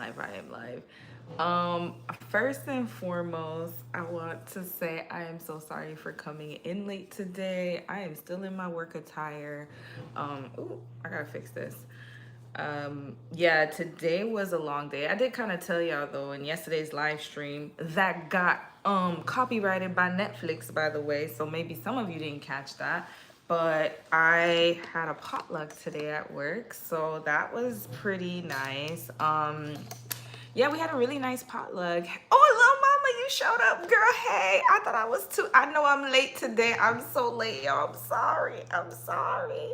live. I am live. First and foremost, I want to say I am so sorry for coming in late today. I am still in my work attire. I gotta fix this. Yeah, today was a long day. I did kind of tell y'all though in yesterday's live stream that got copyrighted by Netflix, by the way. So maybe some of you didn't catch that. But I had a potluck today at work, so that was pretty nice. Yeah, we had a really nice potluck. Oh, little mama, you showed up, girl. Hey, I thought I was too. I know I'm late today. I'm so late, y'all. I'm sorry. I'm sorry.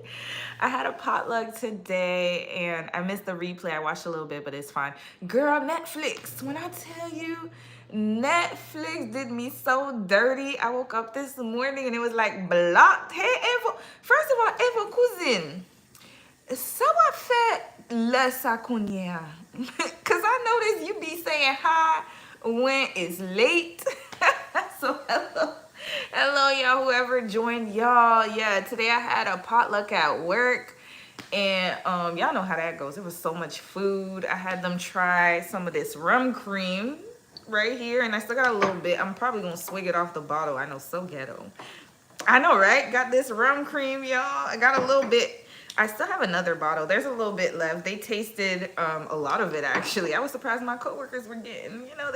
I had a potluck today and I missed the replay. I watched a little bit, but it's fine. Girl, Netflix. When I tell you, Netflix did me so dirty. I woke up this morning and it was like blocked. Hey, Eva. First of all, Eva Cousine. Ça va fait le sakunya. Cause I noticed you be saying hi when it's late. So hello y'all, whoever joined y'all. Yeah, today I had a potluck at work. And y'all know how that goes. It was so much food. I had them try some of this rum cream right here. And I still got a little bit. I'm probably gonna swig it off the bottle. I know, so ghetto. I know, right? Got this rum cream, y'all. I got a little bit. I still have another bottle. There's a little bit left. They tasted a lot of it, actually. I was surprised my coworkers were getting, you know,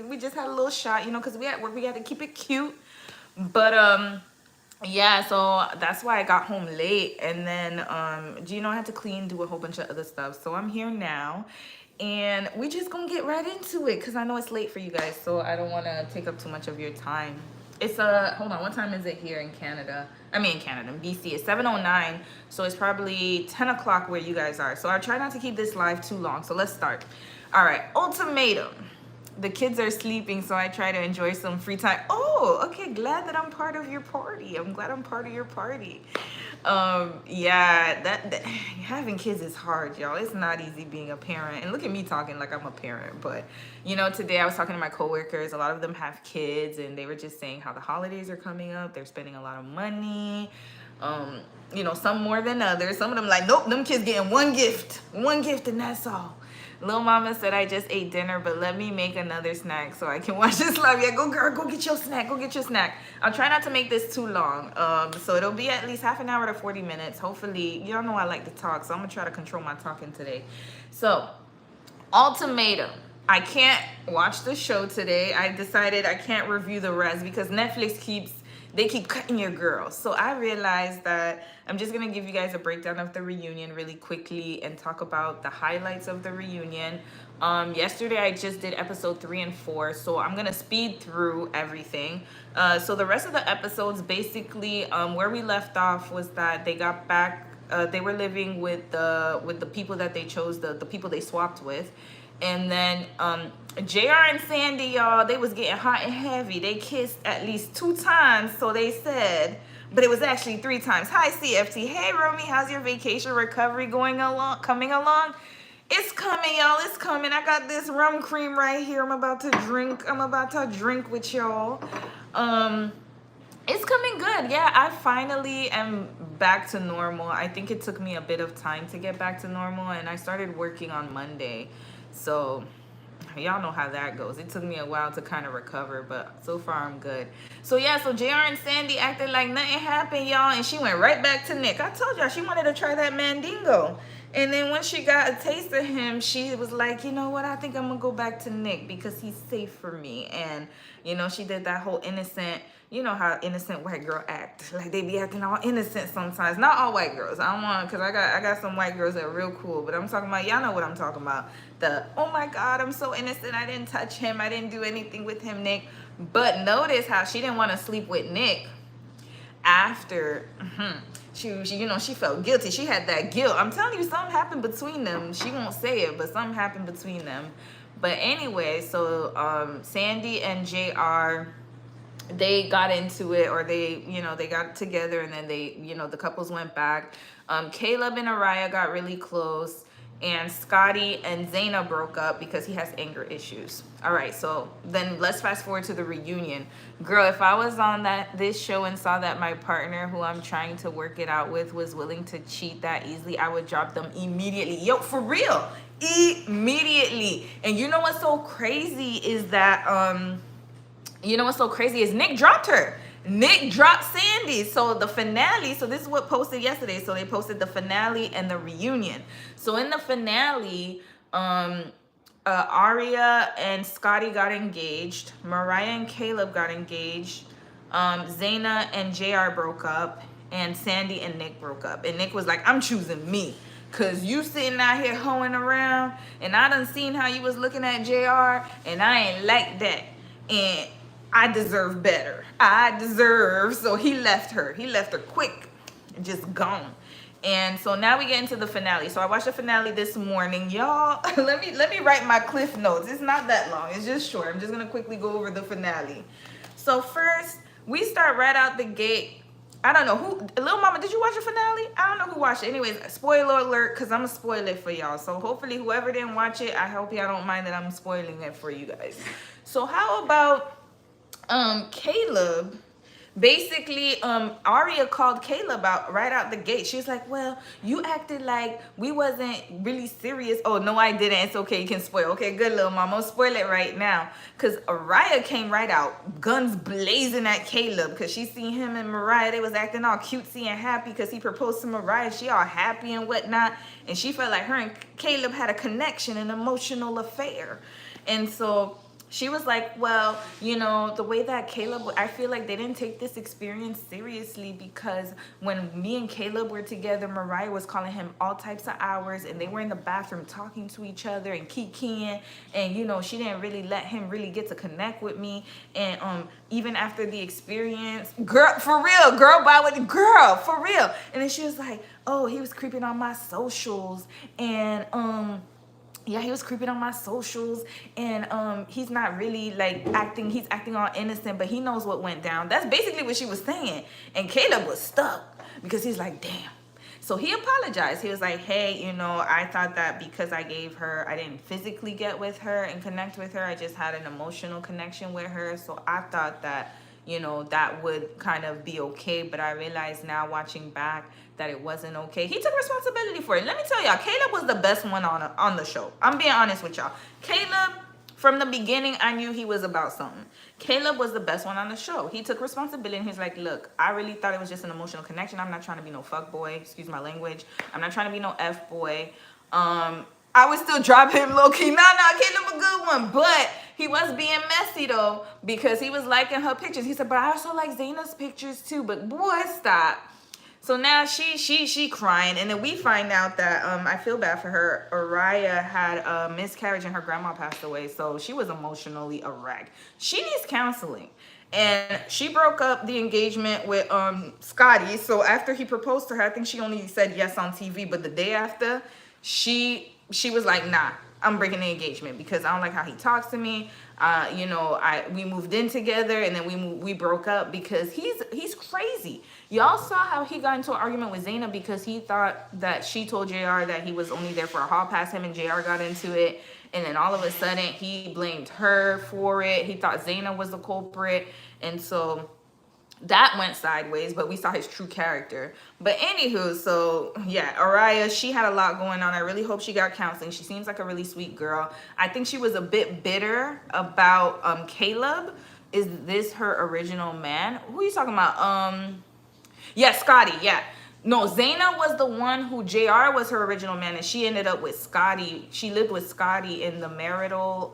we just had a little shot, you know, because we at work, we had to keep it cute. But yeah, so that's why I got home late. And then you know, I had to clean, do a whole bunch of other stuff. So I'm here now. And we just gonna get right into it because I know it's late for you guys, so I don't want to take up too much of your time. It's hold on, what time is it here in Canada? I mean, in Canada, in BC. It's 7:09, so it's probably 10 o'clock where you guys are. So I try not to keep this live too long. So let's start. All right, Ultimatum. The kids are sleeping, so I try to enjoy some free time. Oh, okay, glad that I'm part of your party. I'm glad I'm part of your party. Yeah, that having kids is hard, y'all. It's not easy being a parent. And look at me talking like I'm a parent, but you know, today I was talking to my coworkers. A lot of them have kids, and they were just saying how the holidays are coming up. They're spending a lot of money. You know, some more than others. Some of them like, nope, them kids getting one gift, and that's all. Little mama said I just ate dinner, but let me make another snack so I can watch this live. Yeah, go girl, go get your snack. Go get your snack. I'll try not to make this too long. So it'll be at least half an hour to 40 minutes. Hopefully, y'all know I like to talk, so I'm gonna try to control my talking today. So, Ultimatum. I can't watch the show today. I decided I can't review the rest because Netflix keeps cutting your girls. So I realized that I'm just gonna give you guys a breakdown of the reunion really quickly and talk about the highlights of the reunion. Yesterday I just did episode 3 and 4, so I'm gonna speed through everything. So the rest of the episodes, basically, where we left off was that they got back. They were living with the people that they chose, the people they swapped with. And then JR and Sandy, y'all, they was getting hot and heavy. They kissed at least 2 times, so they said, but it was actually 3 times. Hi, CFT. Hey, Romy, how's your vacation recovery coming along? It's coming, y'all. It's coming. I got this rum cream right here. I'm about to drink with y'all. It's coming good. Yeah, I finally am back to normal. I think it took me a bit of time to get back to normal, and I started working on Monday. So y'all know how that goes. It took me a while to kind of recover, but so far I'm good. So yeah, so JR and Sandy acted like nothing happened, y'all, and she went right back to Nick. I told y'all she wanted to try that Mandingo. And then when she got a taste of him, she was like, you know what, I think I'm gonna go back to Nick because he's safe for me. And you know, she did that whole innocent, you know how innocent white girl act. Like they be acting all innocent sometimes. Not all white girls. I don't want, because I got some white girls that are real cool, but I'm talking about, y'all know what I'm talking about. The, oh my God, I'm so innocent. I didn't touch him. I didn't do anything with him, Nick. But notice how she didn't want to sleep with Nick after she you know, she felt guilty. She had that guilt. I'm telling you, something happened between them. She won't say it, but something happened between them. But anyway, so Sandy and JR, they got into it, or they, you know, they got together, and then they, you know, the couples went back. Caleb and Araya got really close, and Scotty and Zaina broke up because he has anger issues. All right, so then let's fast forward to the reunion. Girl, if I was on this show and saw that my partner, who I'm trying to work it out with, was willing to cheat that easily, I would drop them immediately. Yo, for real, immediately. And you know what's so crazy is that Nick dropped her. Nick dropped Sandy. So the finale, so this is what posted yesterday. So they posted the finale and the reunion. So in the finale, Aria and Scotty got engaged. Mariah and Caleb got engaged. Zaina and JR broke up. And Sandy and Nick broke up. And Nick was like, I'm choosing me. Cause you sitting out here hoeing around. And I done seen how you was looking at JR. And I ain't like that. And I deserve better. So he left her. He left her quick. Just gone. And so now we get into the finale. So I watched the finale this morning. Y'all, let me write my cliff notes. It's not that long. It's just short. I'm just going to quickly go over the finale. So first, we start right out the gate. I don't know who, Lil Mama, did you watch the finale? I don't know who watched it. Anyways, spoiler alert, because I'm going to spoil it for y'all. So hopefully whoever didn't watch it, I hope y'all don't mind that I'm spoiling it for you guys. So how about Caleb? Basically, Aria called Caleb out right out the gate. She was like, well, you acted like we wasn't really serious. Oh, no, I didn't. It's okay. You can spoil. Okay, good, little mama. I'll spoil it right now. Because Aria came right out, guns blazing at Caleb. Because she seen him and Mariah. They was acting all cutesy and happy because he proposed to Mariah. She all happy and whatnot. And she felt like her and Caleb had a connection, an emotional affair. And so she was like, well, you know, the way that Caleb, I feel like they didn't take this experience seriously because when me and Caleb were together, Mariah was calling him all types of hours and they were in the bathroom talking to each other and kikiing. And, you know, she didn't really let him really get to connect with me. And even after the experience, girl, for real, for real. And then she was like, oh, he was creeping on my socials. And, yeah, he was creeping on my socials, and he's not really like he's acting all innocent, but he knows what went down. That's basically what she was saying. And Caleb was stuck because he's like, damn. So he apologized. He was like, hey, you know, I thought that because I didn't physically get with her and connect with her. I just had an emotional connection with her. So I thought that, you know, that would kind of be okay. But I realized now watching back that it wasn't okay. He took responsibility for it. Let me tell y'all, Caleb was the best one on the show. I'm being honest with y'all. Caleb, from the beginning, I knew he was about something. Caleb was the best one on the show. He took responsibility and he's like, look, I really thought it was just an emotional connection. I'm not trying to be no fuck boy. Excuse my language. I'm not trying to be no F boy. I would still drop him low key. Nah, Caleb a good one. But he was being messy though because he was liking her pictures. He said, but I also like Zaina's pictures too. But boy, stop. So now she crying, and then we find out that I feel bad for her. Araya had a miscarriage and her grandma passed away, so she was emotionally a wreck. She needs counseling, and she broke up the engagement with Scotty. So after he proposed to her, I think she only said yes on TV, but the day after, she was like, nah, I'm breaking the engagement because I don't like how he talks to me. You know, we moved in together and then we broke up because he's crazy. Y'all saw how he got into an argument with Zaina because he thought that she told JR that he was only there for a hall pass. Him and JR got into it. And then all of a sudden he blamed her for it. He thought Zaina was the culprit. And so that went sideways, but we saw his true character. But anywho, so yeah, Araya, she had a lot going on. I really hope she got counseling. She seems like a really sweet girl. I think she was a bit bitter about Caleb. Is this her original man? Who are you talking about? Yeah, Scotty, yeah. No, Zaina was the one who JR was her original man, and she ended up with Scotty. She lived with Scotty in the marital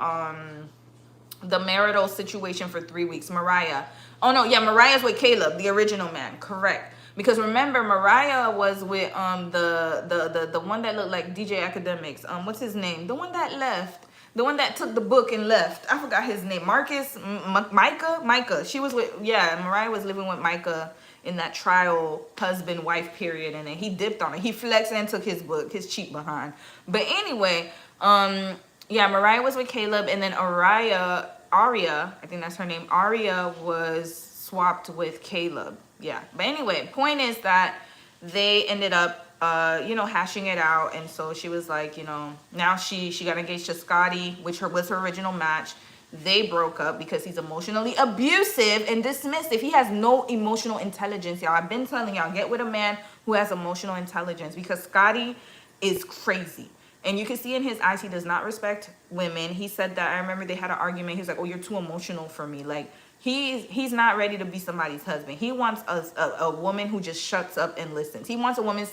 situation for 3 weeks. Mariah. Oh no, yeah, Mariah's with Caleb, the original man. Correct. Because remember, Mariah was with the one that looked like DJ Academics. What's his name? The one that left. The one that took the book and left. I forgot his name. Micah. She was with, yeah, Mariah was living with Micah in that trial husband-wife period, and then he dipped on it. He flexed and took his book, his cheap behind. But anyway, yeah, Mariah was with Caleb, and then Aria, I think that's her name, Aria was swapped with Caleb. Yeah, but anyway, point is that they ended up you know, hashing it out. And so she was like, you know, now she got engaged to Scotty, which was her original match. They broke up because he's emotionally abusive and dismissive. He has no emotional intelligence, y'all. I've been telling y'all, get with a man who has emotional intelligence, because Scotty is crazy. And you can see in his eyes, he does not respect women. He said that, I remember they had an argument. He was like, oh, you're too emotional for me. Like, he's not ready to be somebody's husband. He wants a woman who just shuts up and listens. He wants a woman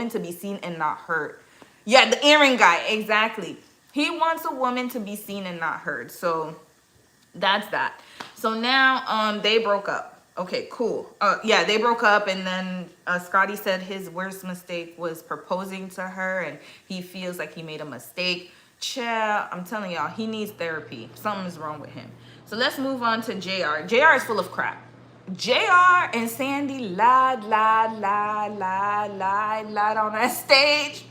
to be seen and not heard. Yeah, the earring guy, exactly. He wants a woman to be seen and not heard. So that's that. So now they broke up. Okay, cool. Yeah, they broke up, and then Scotty said his worst mistake was proposing to her, and he feels like he made a mistake. Child, I'm telling y'all, he needs therapy. Something's wrong with him. So let's move on to JR. JR is full of crap. JR and Sandy lied on that stage.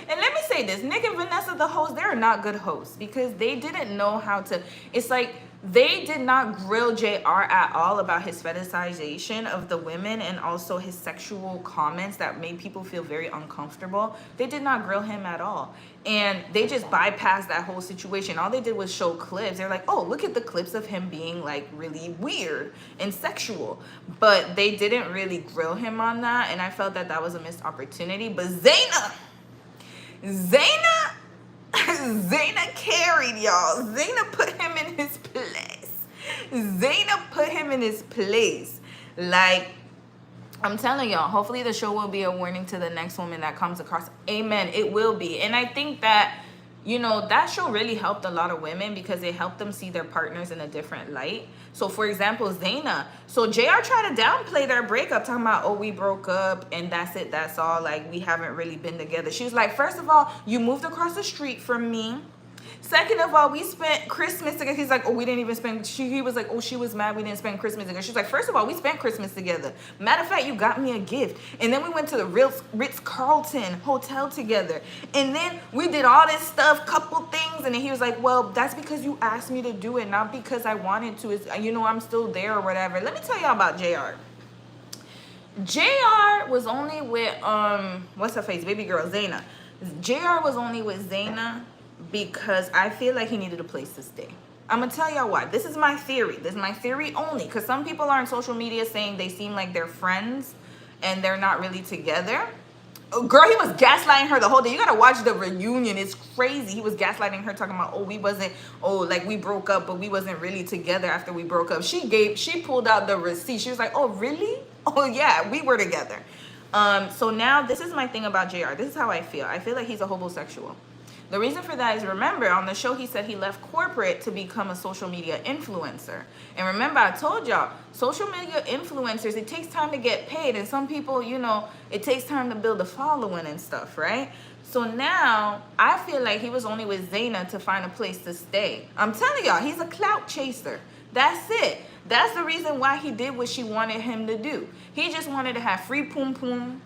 And let me say this, Nick and Vanessa, the hosts, they're not good hosts, because they didn't know how to, it's like, they did not grill JR at all about his fetishization of the women, and also his sexual comments that made people feel very uncomfortable. They did not grill him at all. And they just bypassed that whole situation. All they did was show clips. They're like, oh, look at the clips of him being like really weird and sexual. But they didn't really grill him on that. And I felt that that was a missed opportunity. But Zaina carried, y'all. Zaina put him in his place. Zaina put him in his place. Like, I'm telling y'all, hopefully the show will be a warning to the next woman that comes across. Amen. It will be. And I think that, you know, that show really helped a lot of women, because it helped them see their partners in a different light. So, for example, Zaina. So, JR tried to downplay their breakup, talking about, oh, we broke up and that's it, that's all. Like, we haven't really been together. She was like, first of all, you moved across the street from me. Second of all, we spent Christmas together. He's like, oh, we didn't even spend, he was like, oh, she was mad we didn't spend Christmas together. She's like, first of all, we spent Christmas together. Matter of fact, you got me a gift. And then we went to the Ritz-Carlton hotel together. And then we did all this stuff, couple things. And then he was like, well, that's because you asked me to do it, not because I wanted to. It's, you know, I'm still there or whatever. Let me tell y'all about JR. JR was only with, what's her face? Baby girl, Zaina. JR was only with Zaina because I feel like he needed a place to stay. I'm going to tell y'all why. This is my theory. This is my theory only, because some people are on social media saying they seem like they're friends and they're not really together. Oh, girl, he was gaslighting her the whole day. You got to watch the reunion. It's crazy. He was gaslighting her, talking about, oh, we wasn't, oh, like we broke up, but we wasn't really together after we broke up. She pulled out the receipt. She was like, oh, really? Oh, yeah, we were together. So now this is my thing about JR. This is how I feel. I feel like he's a homosexual. The reason for that is, remember, on the show he said he left corporate to become a social media influencer. And remember, I told y'all, social media influencers, it takes time to get paid. And some people, you know, it takes time to build a following and stuff, right? So now I feel like he was only with Zaina to find a place to stay. I'm telling y'all, he's a clout chaser. That's it. That's the reason why he did what she wanted him to do. He just wanted to have free poom poom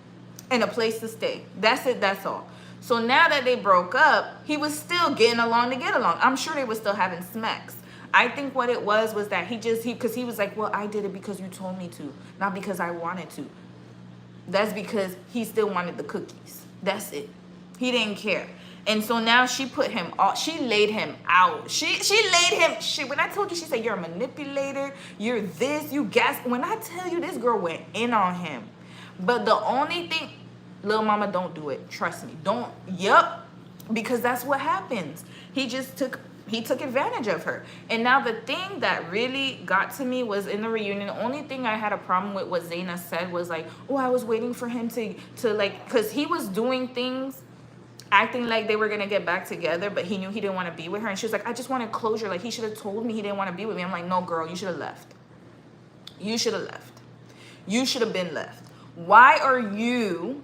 and a place to stay. That's it. That's all. So now that they broke up, he was still getting along to get along. I'm sure they were still having smacks. I think what it was that because he was like, well, I did it because you told me to, not because I wanted to. That's because he still wanted the cookies. That's it. He didn't care. And so now she put him off. She laid him out. She laid him. When I told you, she said, you're a manipulator. You're this. You gas. When I tell you, this girl went in on him. But the only thing, little mama, don't do it. Trust me. Don't. Yup. Because that's what happens. He took advantage of her. And now the thing that really got to me was in the reunion, the only thing I had a problem with what Zaina said was like, oh, I was waiting for him to like, because he was doing things, acting like they were going to get back together, but he knew he didn't want to be with her. And she was like, I just wanted closure. Like, he should have told me he didn't want to be with me. I'm like, no, girl, you should have left. You should have left. You should have been left. Why are you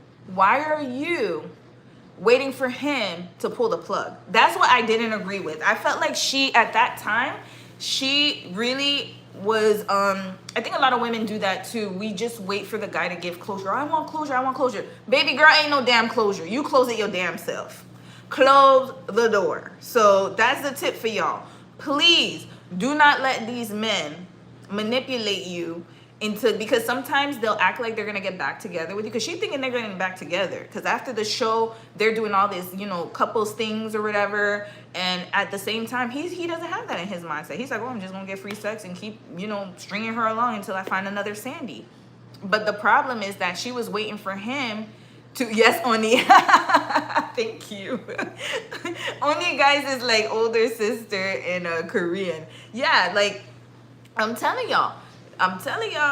waiting for him to pull the plug? That's what I didn't agree with. I felt like at that time, she really was, I think a lot of women do that too. We just wait for the guy to give closure. I want closure. I want closure. Baby girl, ain't no damn closure. You close it your damn self. Close the door. So that's the tip for y'all. Please do not let these men manipulate you into, because sometimes they'll act like they're gonna get back together with you because she's thinking they're getting back together because after the show they're doing all this, you know, couples things or whatever, and at the same time he doesn't have that in his mindset. He's like, oh, I'm just gonna get free sex and keep, you know, stringing her along until I find another Sandy. But the problem is that she was waiting for him to, yes, Oni. Thank you. Oni, guys, is like older sister in Korean. Yeah, like I'm telling y'all,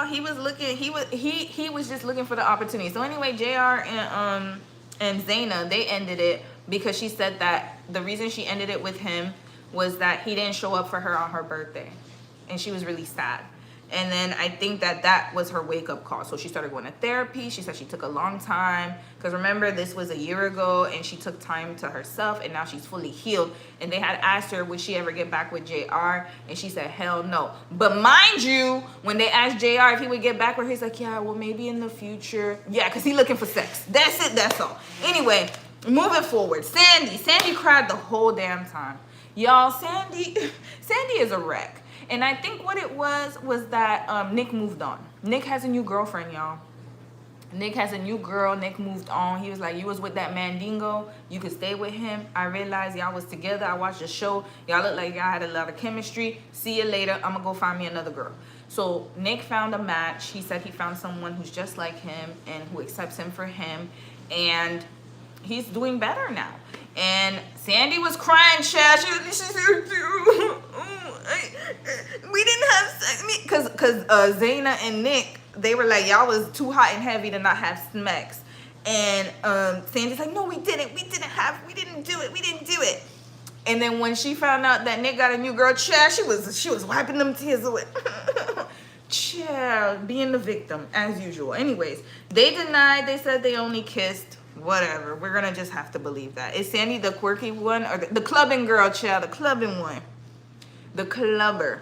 he was looking, he was just looking for the opportunity. So anyway, JR and Zaina, they ended it because she said that the reason she ended it with him was that he didn't show up for her on her birthday, and she was really sad. And then I think that that was her wake-up call. So she started going to therapy. She said she took a long time. Because remember, this was a year ago, and she took time to herself, and now she's fully healed. And they had asked her, would she ever get back with JR? And she said, hell no. But mind you, when they asked JR if he would get back with her, he's like, yeah, well, maybe in the future. Yeah, because he's looking for sex. That's it. That's all. Anyway, moving forward. Sandy cried the whole damn time. Y'all, Sandy is a wreck. And I think what it was that Nick moved on. Nick has a new girlfriend, y'all. Nick has a new girl. Nick moved on. He was like, you was with that Mandingo. You could stay with him. I realized y'all was together. I watched the show. Y'all look like y'all had a lot of chemistry. See you later. I'm going to go find me another girl. So Nick found a match. He said he found someone who's just like him and who accepts him for him. And he's doing better now. And Sandy was crying, child. She said, we didn't have sex. Because Zaina and Nick, they were like, y'all was too hot and heavy to not have smacks. And Sandy's like, no, we didn't do it. And then when she found out that Nick got a new girl, child, she was wiping them tears away. Child, being the victim, as usual. Anyways, they denied. They said they only kissed. Whatever, we're gonna just have to believe that. Is Sandy the quirky one or the clubbing girl, child? The clubbing one, the clubber.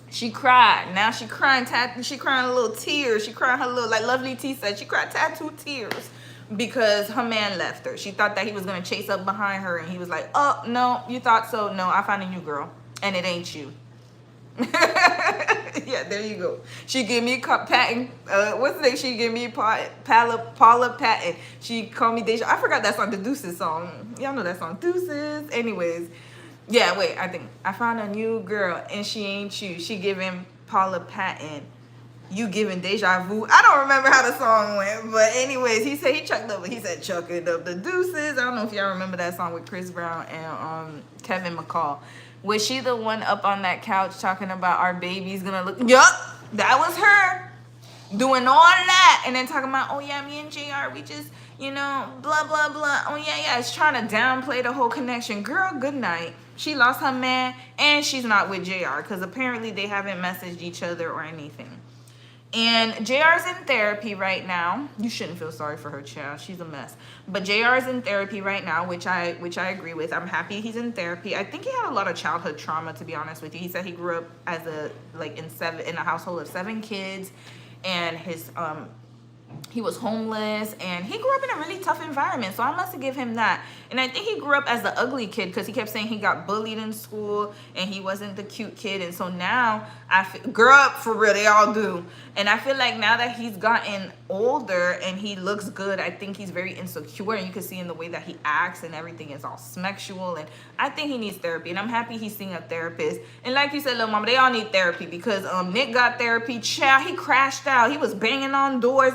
She cried. Now she crying. She crying a little tears. She crying her little, like Lovely T said, she cried tattooed tears because her man left her. She thought that he was gonna chase up behind her, and he was like, "Oh no, you thought so? No, I found a new girl, and it ain't you." Yeah, there you go. She gave me Patton. What's the name? She gave me Paula Patton. She called me Deja. I forgot that song, the Deuces song. Y'all know that song, Deuces. Anyways, yeah. Wait, I think I found a new girl and she ain't you. She giving Paula Patton. You giving deja vu. I don't remember how the song went, but anyways, he said he chucked up. He said chucking up the deuces. I don't know if y'all remember that song with Chris Brown and Kevin McCall. Was she the one up on that couch talking about our baby's gonna look? Yup, that was her doing all that, and then talking about, oh yeah, me and JR, we just, you know, blah blah blah. Oh yeah, it's trying to downplay the whole connection. Girl, good night. She lost her man, and she's not with JR because apparently they haven't messaged each other or anything. And JR's in therapy right now. You shouldn't feel sorry for her, child. She's a mess. But JR's in therapy right now, which I agree with. I'm happy he's in therapy. I think he had a lot of childhood trauma, to be honest with you. He said he grew up as in a household of 7 kids, and he was homeless, and he grew up in a really tough environment, so I must give him that. And I think he grew up as the ugly kid because he kept saying he got bullied in school and he wasn't the cute kid. And so now grow up, for real, they all do. And I feel like now that he's gotten older and he looks good, I think he's very insecure, and you can see in the way that he acts and everything is all sexual. And I think he needs therapy, and I'm happy he's seeing a therapist. And like you said, little mama, they all need therapy because Nick got therapy. Child, he crashed out. He was banging on doors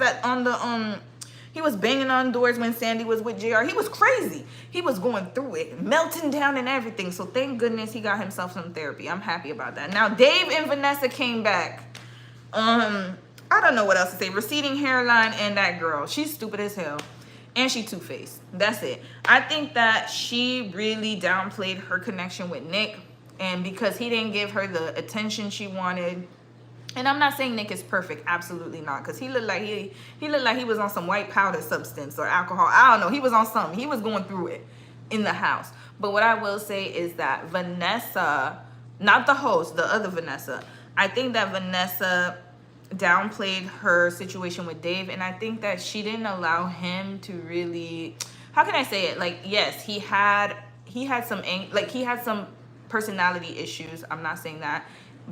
he was banging on doors when Sandy was with JR. He was crazy. He was going through it, melting down and everything. So thank goodness he got himself some therapy. I'm happy about that. Now Dave and Vanessa came back. I don't know what else to say. Receding hairline and that girl. She's stupid as hell. And she two-faced. That's it. I think that she really downplayed her connection with Nick. And because he didn't give her the attention she wanted. And I'm not saying Nick is perfect, absolutely not, because he looked like he was on some white powder substance or alcohol. I don't know. He was on something. He was going through it in the house. But what I will say is that Vanessa, not the host, the other Vanessa, I think that Vanessa downplayed her situation with Dave, and I think that she didn't allow him to really, how can I say it? Like, yes, he had some personality issues. I'm not saying that.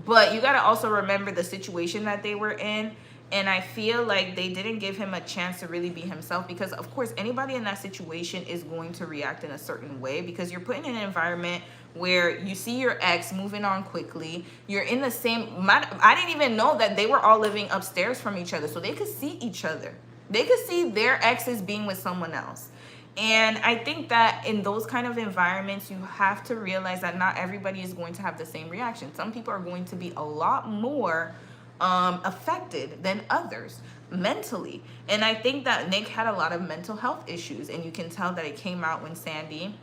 But you got to also remember the situation that they were in. And I feel like they didn't give him a chance to really be himself, because of course anybody in that situation is going to react in a certain way, because you're put in an environment where you see your ex moving on quickly. You're in the same, I didn't even know that they were all living upstairs from each other, so they could see each other. They could see their exes being with someone else. And I think that in those kind of environments, you have to realize that not everybody is going to have the same reaction. Some people are going to be a lot more affected than others mentally. And I think that Nick had a lot of mental health issues, and you can tell that it came out when Sandy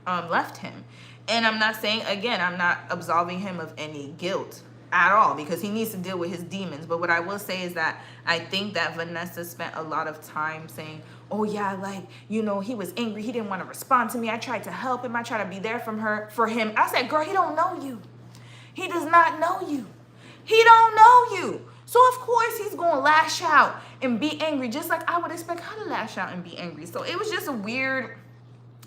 left him. And I'm not saying, again, I'm not absolving him of any guilt at all, because he needs to deal with his demons. But what I will say is that I think that Vanessa spent a lot of time saying, oh yeah, like, you know, he was angry, he didn't want to respond to me, I tried to help him, I tried to be there for him. I said, girl, he don't know you. He does not know you. He don't know you. So of course he's going to lash out and be angry, just like I would expect her to lash out and be angry. So it was just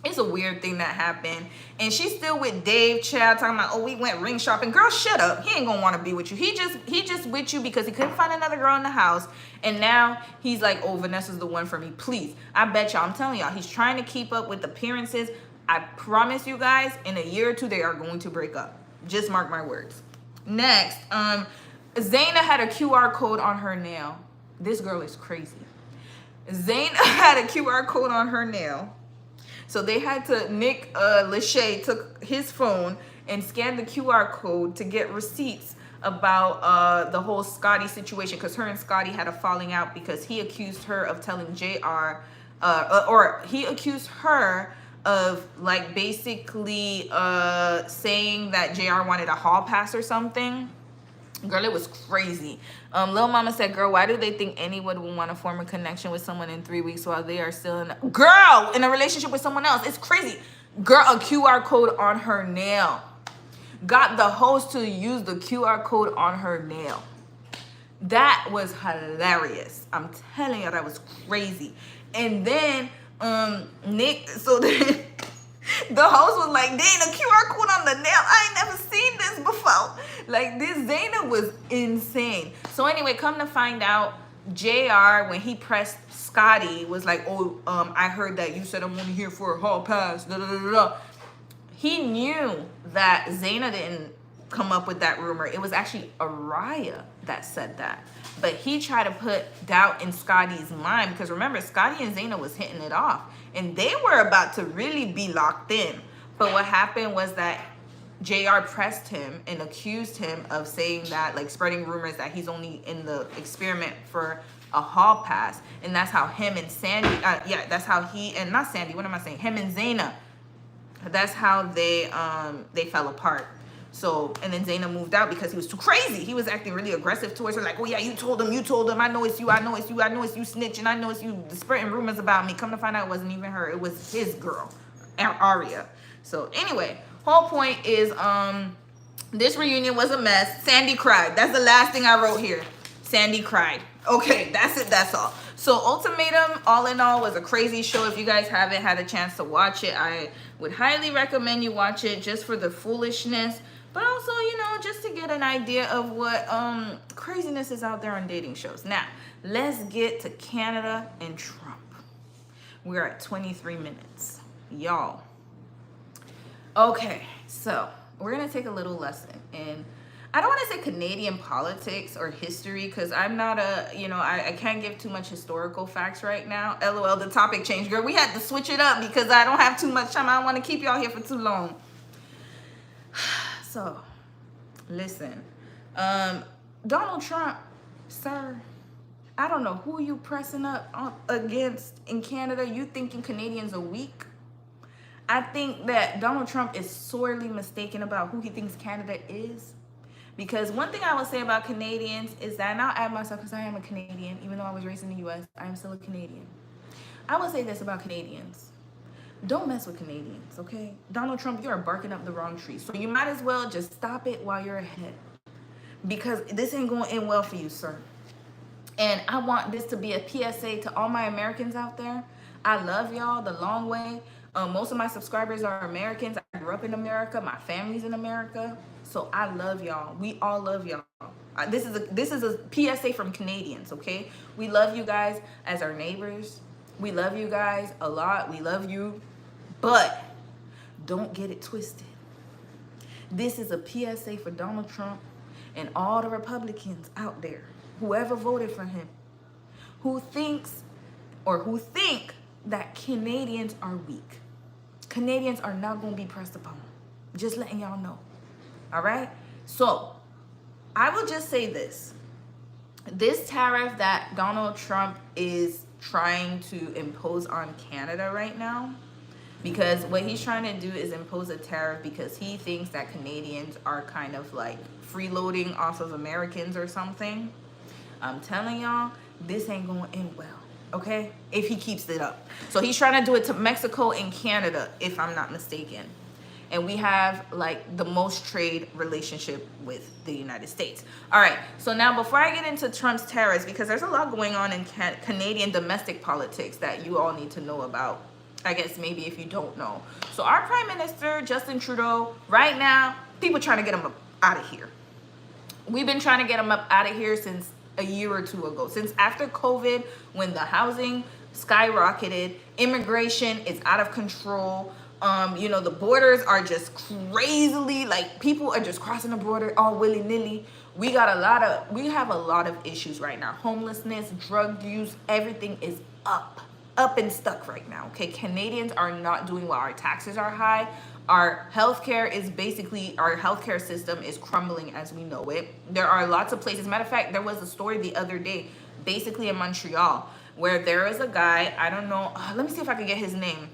it's a weird thing that happened. And she's still with Dave, child, talking about, oh, we went ring shopping. Girl, shut up. He ain't gonna want to be with you. He just with you because he couldn't find another girl in the house. And now he's like, oh, Vanessa's the one for me. Please. I bet y'all, I'm telling y'all, he's trying to keep up with appearances. I promise you guys, in a year or two, they are going to break up. Just mark my words. Next, Zaina had a QR code on her nail. This girl is crazy. Zaina had a QR code on her nail. So they had to, Nick Lachey took his phone and scanned the QR code to get receipts about the whole Scotty situation, because her and Scotty had a falling out because he accused her of telling JR, or he accused her of like basically saying that JR wanted a hall pass or something. Girl, it was crazy. Lil Mama said, girl, why do they think anyone would want to form a connection with someone in 3 weeks while they are still in a relationship with someone else? It's crazy. Girl, a QR code on her nail. Got the host to use the QR code on her nail. That was hilarious. I'm telling you, that was crazy. And then Nick, so then the host was like, dang, a QR code on the nail. I ain't never seen this before. Like, this Zaina was insane. So anyway, come to find out, JR, when he pressed Scotty, was like, oh, I heard that you said I'm only here for a hall pass. Da, da, da, da, da. He knew that Zaina didn't come up with that rumor. It was actually Araya that said that. But he tried to put doubt in Scotty's mind, because remember, Scotty and Zaina was hitting it off. And they were about to really be locked in. But what happened was that JR pressed him and accused him of saying that, like, spreading rumors that he's only in the experiment for a hall pass. And that's how him and Sandy, that's how he, and not Sandy, what am I saying? Him and Zaina, that's how they fell apart. So, and then Zaina moved out because he was too crazy. He was acting really aggressive towards her, like, oh yeah, you told him, I know it's you, I know it's you snitching, I know it's you spreading rumors about me. Come to find out, it wasn't even her, it was his girl, Aria. So anyway, whole point is, this reunion was a mess. Sandy cried. That's the last thing I wrote here. Sandy cried. Okay, that's it, that's all. So Ultimatum, all in all, was a crazy show. If you guys haven't had a chance to watch it, I would highly recommend you watch it, just for the foolishness, but also, you know, just to get an idea of what craziness is out there on dating shows. Now, let's get to Canada and Trump. We're at 23 minutes. Y'all. Okay, so we're going to take a little lesson in, I don't want to say Canadian politics or history, because I'm not I can't give too much historical facts right now. LOL, the topic changed, girl. We had to switch it up because I don't have too much time. I don't want to keep y'all here for too long. So, listen. Donald Trump, sir, I don't know who you pressing up against in Canada. You thinking Canadians are weak? I think that Donald Trump is sorely mistaken about who he thinks Canada is. Because one thing I will say about Canadians is that, and I'll add myself because I am a Canadian, even though I was raised in the U.S., I am still a Canadian. I will say this about Canadians. Don't mess with Canadians, okay? Donald Trump, you're barking up the wrong tree. So you might as well just stop it while you're ahead. Because this ain't going to end well for you, sir. And I want this to be a PSA to all my Americans out there. I love y'all the long way. Most of my subscribers are Americans. I grew grew up in America. My family's in America. So I love y'all. We all love y'all. This is a PSA from Canadians, okay? We love you guys as our neighbors. We love you guys a lot. We love you. But don't get it twisted. This is a PSA for Donald Trump and all the Republicans out there, whoever voted for him, who thinks or who think that Canadians are weak. Canadians are not going to be pressed upon. Just letting y'all know. All right? So, I will just say this. This tariff that Donald Trump is trying to impose on Canada right now, because what he's trying to do is impose a tariff because he thinks that Canadians are kind of like freeloading off of Americans or something. I'm telling y'all, this ain't going to end well, okay? If he keeps it up. So he's trying to do it to Mexico and Canada, if I'm not mistaken. And we have like the most trade relationship with the United States. All right, so now before I get into Trump's tariffs, because there's a lot going on in Canadian domestic politics that you all need to know about. I guess maybe if you don't know. So our Prime Minister, Justin Trudeau, right now, people trying to get him out of here. We've been trying to get him up out of here since a year or two ago. Since after COVID, when the housing skyrocketed, immigration is out of control. The borders are just crazily, like people are just crossing the border all willy-nilly. We have a lot of issues right now. Homelessness, drug use, everything is up and stuck right now. Okay, Canadians are not doing well. Our taxes are high. Our healthcare system is crumbling as we know it. There are lots of places. Matter of fact, there was a story the other day, basically in Montreal, where there is a guy, I don't know, let me see if I can get his name.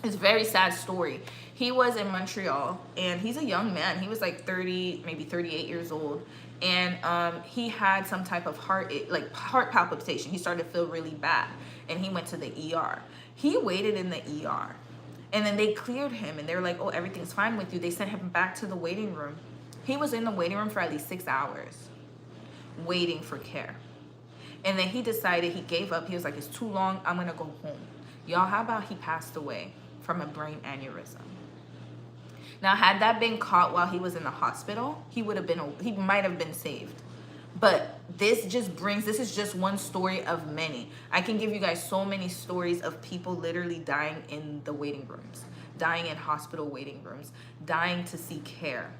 It's a very sad story. He was in Montreal, and he's a young man. He was like 30, maybe 38 years old. And he had some type of heart palpitation. He started to feel really bad, and he went to the ER. He waited in the ER, and then they cleared him, and they were like, oh, everything's fine with you. They sent him back to the waiting room. He was in the waiting room for at least 6 hours, waiting for care. And then he decided, he gave up. He was like, it's too long. I'm going to go home. Y'all, how about he passed away from a brain aneurysm? Now, had that been caught while he was in the hospital, he might have been saved. But this is just one story of many. I can give you guys so many stories of people literally dying in the waiting rooms, dying in hospital waiting rooms, dying to seek care,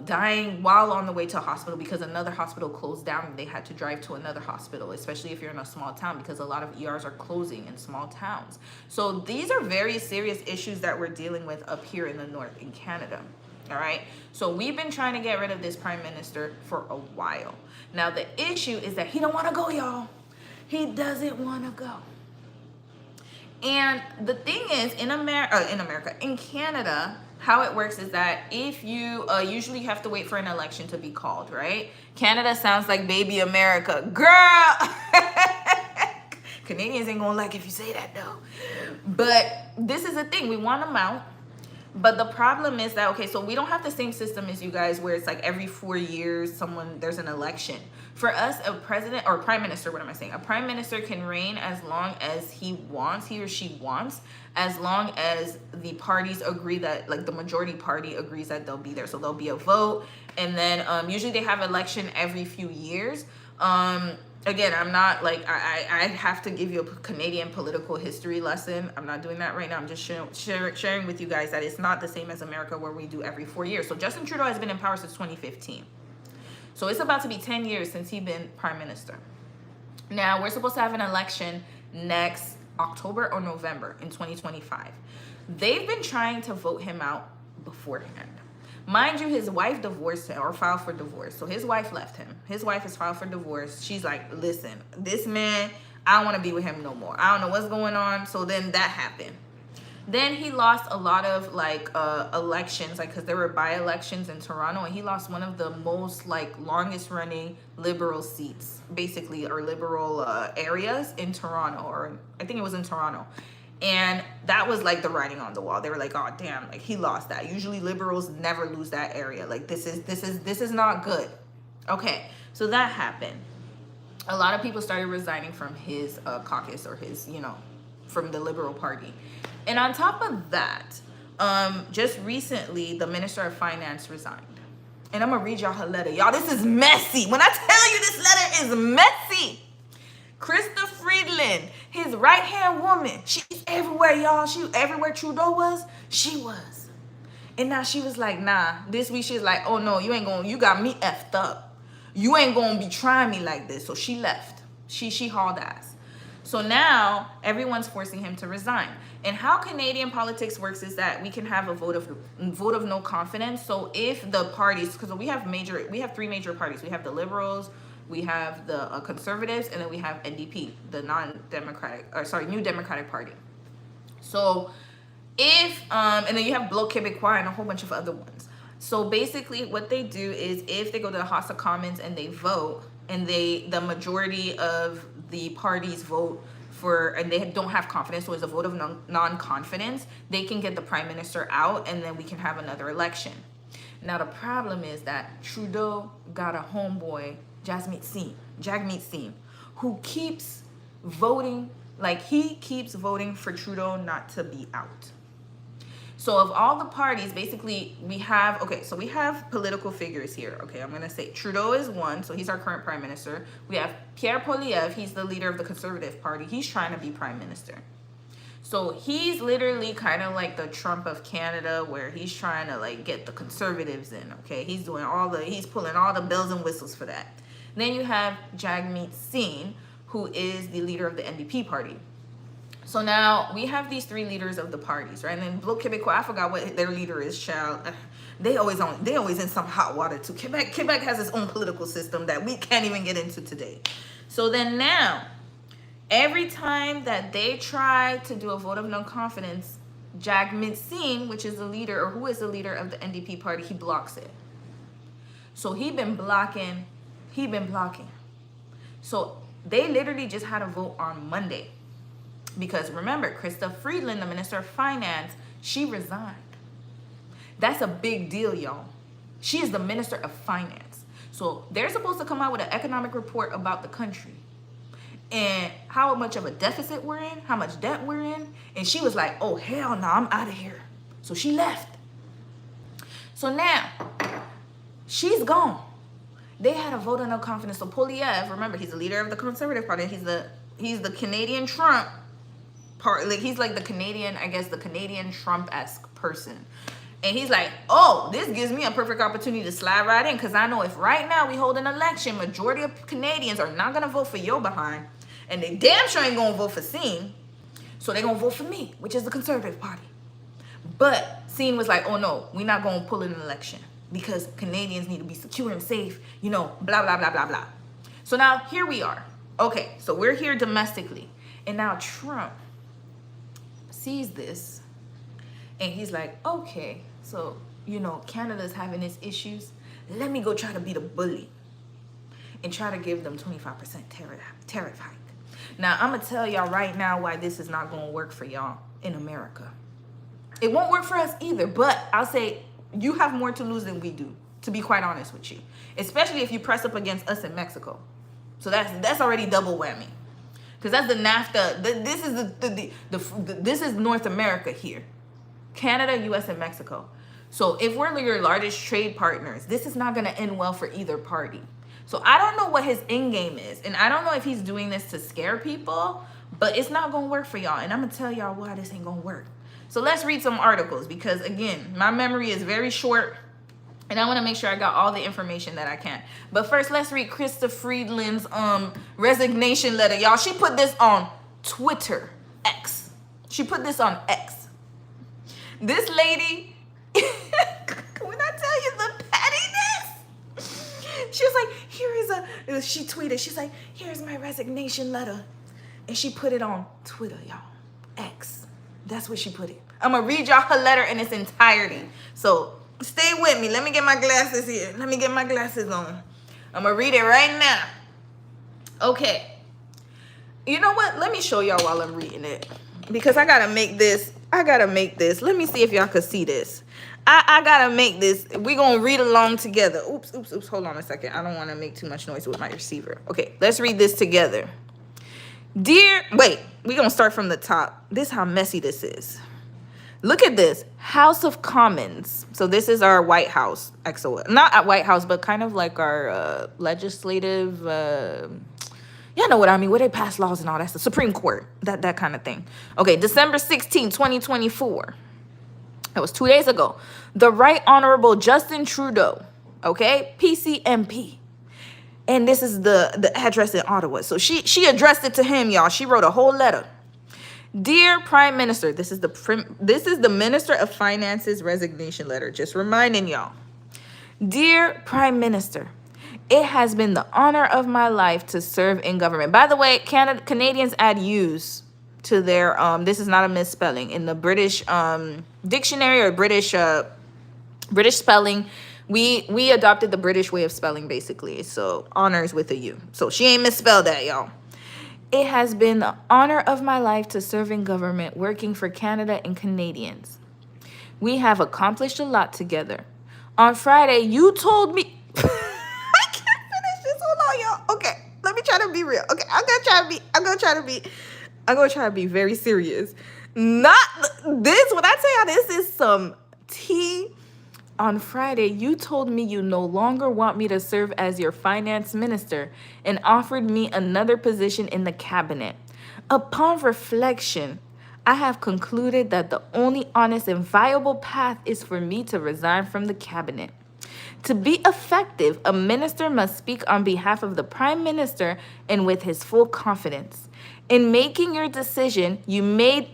dying while on the way to a hospital because another hospital closed down and they had to drive to another hospital, especially if you're in a small town, because a lot of ERs are closing in small towns. So these are very serious issues that we're dealing with up here in the north in Canada. All right. So we've been trying to get rid of this prime minister for a while. Now, the issue is that he don't want to go, y'all. He doesn't want to go. And the thing is, in Canada, how it works is that if you usually have to wait for an election to be called, right? Canada sounds like baby America. Girl! Canadians ain't gonna like if you say that, though. But this is the thing. We want them out. But the problem is that, okay, so we don't have the same system as you guys where it's like every 4 years there's an election. For us, a president or prime minister, what am I saying? A prime minister can reign as long as he or she wants, as long as the parties agree that, like the majority party agrees that they'll be there. So there'll be a vote, and then usually they have election every few years. Again, I'm not like, I have to give you a Canadian political history lesson. I'm not doing that right now. I'm just sharing with you guys that it's not the same as America where we do every 4 years. So Justin Trudeau has been in power since 2015. So it's about to be 10 years since he's been prime minister. Now, we're supposed to have an election next October or November in 2025. They've been trying to vote him out beforehand. Mind you, his wife divorced him or filed for divorce. So his wife left him. His wife has filed for divorce. She's like, listen, this man, I don't want to be with him no more. I don't know what's going on. So then that happened. Then he lost a lot of elections, because there were by-elections in Toronto, and he lost one of the most longest running liberal seats, basically, or liberal areas in Toronto, or I think it was in Toronto. And that was the writing on the wall. They were like, oh damn, he lost that. Usually liberals never lose that area. This is not good. Okay, so that happened. A lot of people started resigning from his caucus or his, from the Liberal Party. And on top of that, Just recently, the Minister of Finance resigned. And I'm going to read y'all her letter. Y'all, this is messy. When I tell you this letter is messy. Krista Friedland, his right-hand woman, she's everywhere, y'all. She everywhere Trudeau was, she was. And now she was like, nah, this week she's like, oh no, you got me effed up. You ain't gonna be trying me like this. So she left. She hauled ass. So now everyone's forcing him to resign. And how Canadian politics works is that we can have a vote of no confidence. So if the parties, because we have three major parties. We have the Liberals, we have the Conservatives, and then we have NDP, the New Democratic Party. So if and then you have Bloc Québécois and a whole bunch of other ones. So basically what they do is if they go to the House of Commons and they vote, and the majority of the parties vote for, and they don't have confidence, so it's a vote of non-confidence, they can get the prime minister out, and then we can have another election. Now the problem is that Trudeau got a homeboy, Jagmeet Singh, who keeps voting, like he keeps voting for Trudeau not to be out. So of all the parties, basically we have political figures here. Okay, I'm gonna say Trudeau is one, so he's our current prime minister. We have Pierre Poilievre, he's the leader of the Conservative Party. He's trying to be prime minister. So he's literally kind of like the Trump of Canada, where he's trying to like get the conservatives in. Okay, he's pulling all the bells and whistles for that. Then you have Jagmeet Singh, who is the leader of the NDP party. So now we have these three leaders of the parties, right? And then Bloc Québécois, I forgot what their leader is, child. They always in some hot water too. Quebec has its own political system that we can't even get into today. So then now, every time that they try to do a vote of no confidence, Jagmeet Singh, who is the leader of the NDP party, he blocks it. So he been blocking. So they literally just had a vote on Monday. Because remember, Krista Friedland, the Minister of Finance, she resigned. That's a big deal, y'all. She is the Minister of Finance. So they're supposed to come out with an economic report about the country and how much of a deficit we're in, how much debt we're in. And she was like, oh, hell no, I'm out of here. So she left. So now, she's gone. They had a vote of no confidence. So Poilievre, remember, he's the leader of the Conservative Party. He's the Canadian Trump part. Like he's like the Canadian Trump-esque person. And he's like, oh, this gives me a perfect opportunity to slide right in, because I know if right now we hold an election, majority of Canadians are not gonna vote for your behind, and they damn sure ain't gonna vote for Singh, so they're gonna vote for me, which is the Conservative Party. But Singh was like, oh no, we're not gonna pull in an election because Canadians need to be secure and safe, blah, blah, blah, blah, blah. So now here we are. Okay, so we're here domestically. And now Trump sees this and he's like, okay, so, Canada's having its issues. Let me go try to be the bully and try to give them 25% tariff hike. Now, I'm going to tell y'all right now why this is not going to work for y'all in America. It won't work for us either, but I'll say you have more to lose than we do, to be quite honest with you, especially if you press up against us in Mexico. So that's already double whammy, because that's the NAFTA. This is North America here, Canada, U.S., and Mexico. So if we're your largest trade partners, this is not going to end well for either party. So I don't know what his end game is, and I don't know if he's doing this to scare people, but it's not going to work for y'all, and I'm going to tell y'all why this ain't going to work. So let's read some articles, because again, my memory is very short and I want to make sure I got all the information that I can. But first, let's read Krista Friedland's resignation letter. Y'all, she put this on Twitter, X. She put this on X. This lady, when I tell you the pettiness, she was like, she tweeted, she's like, here's my resignation letter. And she put it on Twitter, y'all, X. That's where she put it. I'm going to read y'all her letter in its entirety. So stay with me. Let me get my glasses here. Let me get my glasses on. I'm going to read it right now. Okay. You know what? Let me show y'all while I'm reading it, because I got to make this. Let me see if y'all could see this. I got to make this. We're going to read along together. Oops. Hold on a second. I don't want to make too much noise with my receiver. Okay. Let's read this together. We're going to start from the top. This is how messy this is. Look at this. House of Commons. So this is our White House. Not at White House, but kind of like our legislative. You know what I mean? Where they pass laws and all that stuff. Supreme Court. That kind of thing. Okay, December 16, 2024. That was 2 days ago. The Right Honorable Justin Trudeau. Okay? PCMP. And this is the address in Ottawa. So she addressed it to him, y'all. She wrote a whole letter. Dear Prime Minister, this is the Minister of Finance's resignation letter. Just reminding y'all. Dear Prime Minister, it has been the honor of my life to serve in government. By the way, Canadians add U's to their this is not a misspelling in the British dictionary or British spelling. We adopted the British way of spelling, basically. So honors with a U. So she ain't misspelled that, y'all. It has been the honor of my life to serve in government, working for Canada and Canadians. We have accomplished a lot together. On Friday, you told me... I can't finish this. Hold on, y'all. Okay, let me try to be real. Okay, I'm gonna try to be very serious. Not this. When I tell y'all this is some tea. On Friday, you told me you no longer want me to serve as your finance minister and offered me another position in the cabinet. Upon reflection, I have concluded that the only honest and viable path is for me to resign from the cabinet. To be effective, a minister must speak on behalf of the prime minister and with his full confidence. In making your decision, you made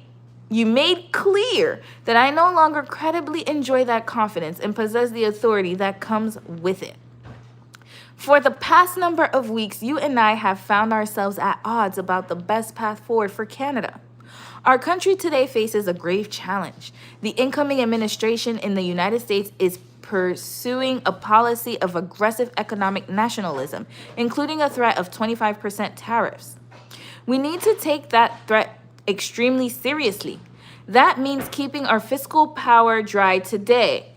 clear that I no longer credibly enjoy that confidence and possess the authority that comes with it. For the past number of weeks, you and I have found ourselves at odds about the best path forward for Canada. Our country today faces a grave challenge. The incoming administration in the United States is pursuing a policy of aggressive economic nationalism, including a threat of 25% tariffs. We need to take that threat extremely seriously. That means keeping our fiscal powder dry today,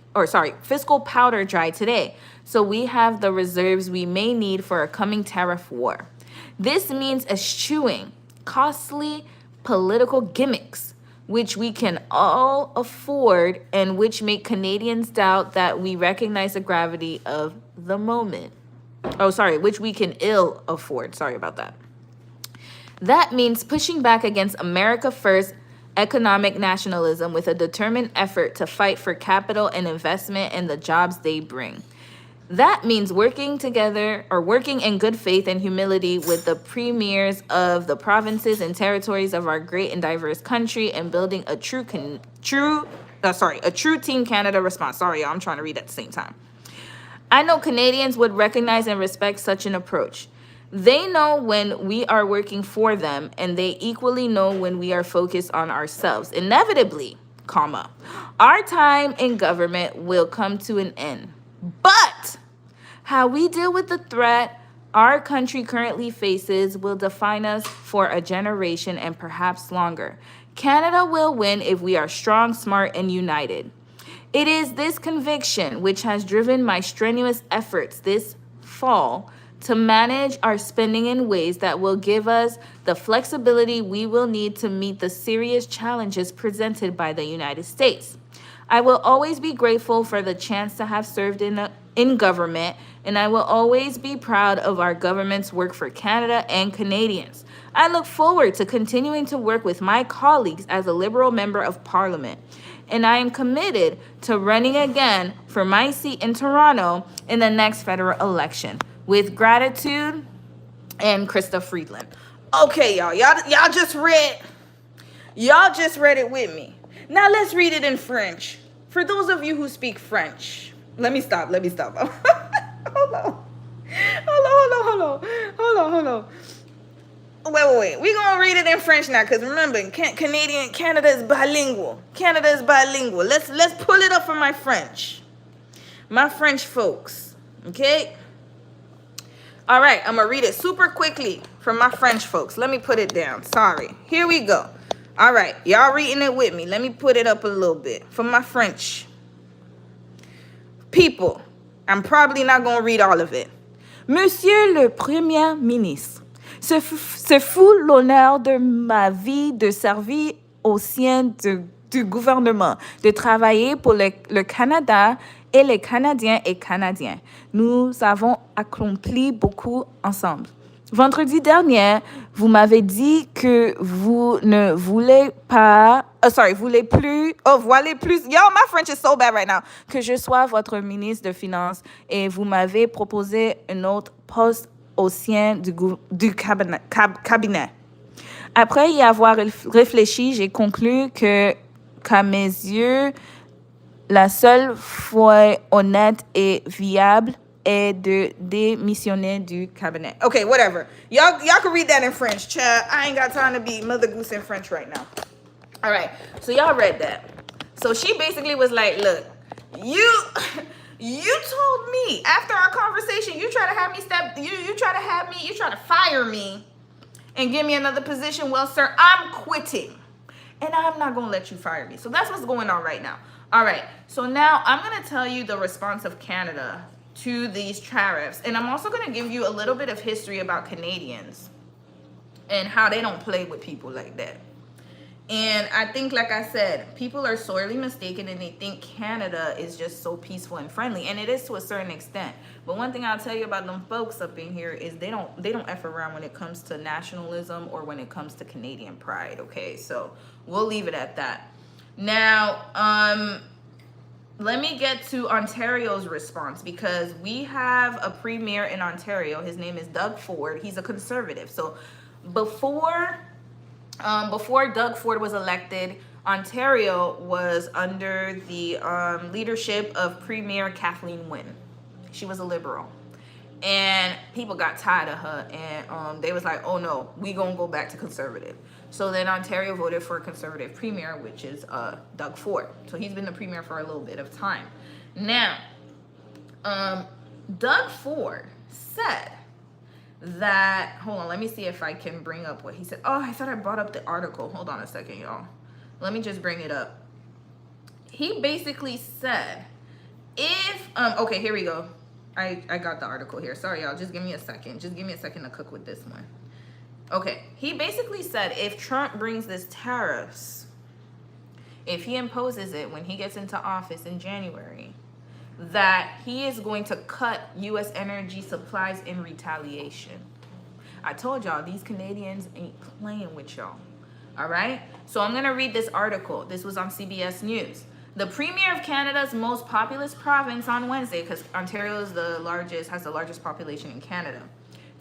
so we have the reserves we may need for a coming tariff war. This means eschewing costly political gimmicks, which we can all afford and which make Canadians doubt that we recognize the gravity of the moment. Which we can ill afford. Sorry about that. That means pushing back against America First economic nationalism with a determined effort to fight for capital and investment and the jobs they bring. That means working in good faith and humility with the premiers of the provinces and territories of our great and diverse country and building a true Team Canada response. Sorry, y'all, I'm trying to read at the same time. I know Canadians would recognize and respect such an approach. They know when we are working for them, and they equally know when we are focused on ourselves. Inevitably, our time in government will come to an end. But how we deal with the threat our country currently faces will define us for a generation and perhaps longer. Canada will win if we are strong, smart, and united. It is this conviction which has driven my strenuous efforts this fall to manage our spending in ways that will give us the flexibility we will need to meet the serious challenges presented by the United States. I will always be grateful for the chance to have served in government, and I will always be proud of our government's work for Canada and Canadians. I look forward to continuing to work with my colleagues as a Liberal Member of Parliament, and I am committed to running again for my seat in Toronto in the next federal election. With gratitude, and Krista Friedland. Okay, y'all just read it with me. Now let's read it in French. For those of you who speak French, let me stop. Hold on. Wait. We're going to read it in French now, because remember, Canada is bilingual. Let's pull it up for my French folks, okay? All right, I'm going to read it super quickly for my French folks. Let me put it down. Sorry. Here we go. All right, y'all reading it with me. Let me put it up a little bit for my French people. I'm probably not going to read all of it. Monsieur le Premier ministre, ce fut l'honneur de ma vie de servir au sein du du gouvernement de travailler pour le Canada et les Canadiens et Canadiens. Nous avons accompli beaucoup ensemble. Vendredi dernier, vous m'avez dit que vous ne voulez pas... voulez plus... Yo, my French is so bad right now. Que je sois votre ministre de Finances et vous m'avez proposé un autre poste au sein du cabinet. Après y avoir réfléchi, j'ai conclu qu'à mes yeux, la seule voie honnête et viable est de démissionner du cabinet. Okay, whatever. Y'all can read that in French, child. I ain't got time to be Mother Goose in French right now. All right, so y'all read that. So she basically was like, look, you told me after our conversation, you try to have me you try to fire me and give me another position. Well, sir, I'm quitting. And I'm not going to let you fire me. So that's what's going on right now. All right. So now I'm going to tell you the response of Canada to these tariffs. And I'm also going to give you a little bit of history about Canadians and how they don't play with people like that. And I think, like I said, people are sorely mistaken and they think Canada is just so peaceful and friendly. And it is to a certain extent. But one thing I'll tell you about them folks up in here is they don't F around when it comes to nationalism or when it comes to Canadian pride, okay? So we'll leave it at that. Now, let me get to Ontario's response because we have a premier in Ontario. His name is Doug Ford. He's a conservative. So before Doug Ford was elected, Ontario was under the leadership of Premier Kathleen Wynne. She was a liberal. And people got tired of her, and they was like, oh no, we gonna go back to conservative. So then Ontario voted for a conservative premier, which is Doug Ford. So he's been the premier for a little bit of time. Now, Doug Ford said that, hold on, let me see if I can bring up what he said. Oh, I thought I brought up the article. Hold on a second, y'all. Let me just bring it up. He basically said, okay, here we go. I got the article here. Sorry, y'all. Just give me a second. Just give me a second to cook with this one. Okay. He basically said if Trump brings this tariffs, if he imposes it when he gets into office in January, that he is going to cut U.S. energy supplies in retaliation. I told y'all, these Canadians ain't playing with y'all. All right? So I'm going to read this article. This was on CBS News. The premier of Canada's most populous province on Wednesday, because Ontario is has the largest population in Canada,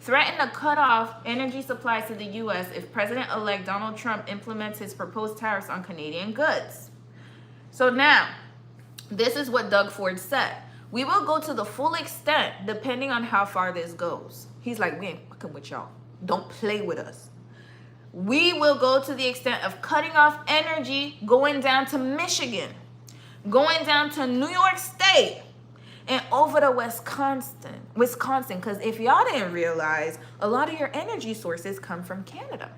threatened to cut off energy supplies to the U.S. if President-elect Donald Trump implements his proposed tariffs on Canadian goods. So now, this is what Doug Ford said. We will go to the full extent depending on how far this goes. He's like, we ain't fucking with y'all. Don't play with us. We will go to the extent of cutting off energy going down to Michigan, going down to New York State, and over to Wisconsin. Because if y'all didn't realize, a lot of your energy sources come from Canada.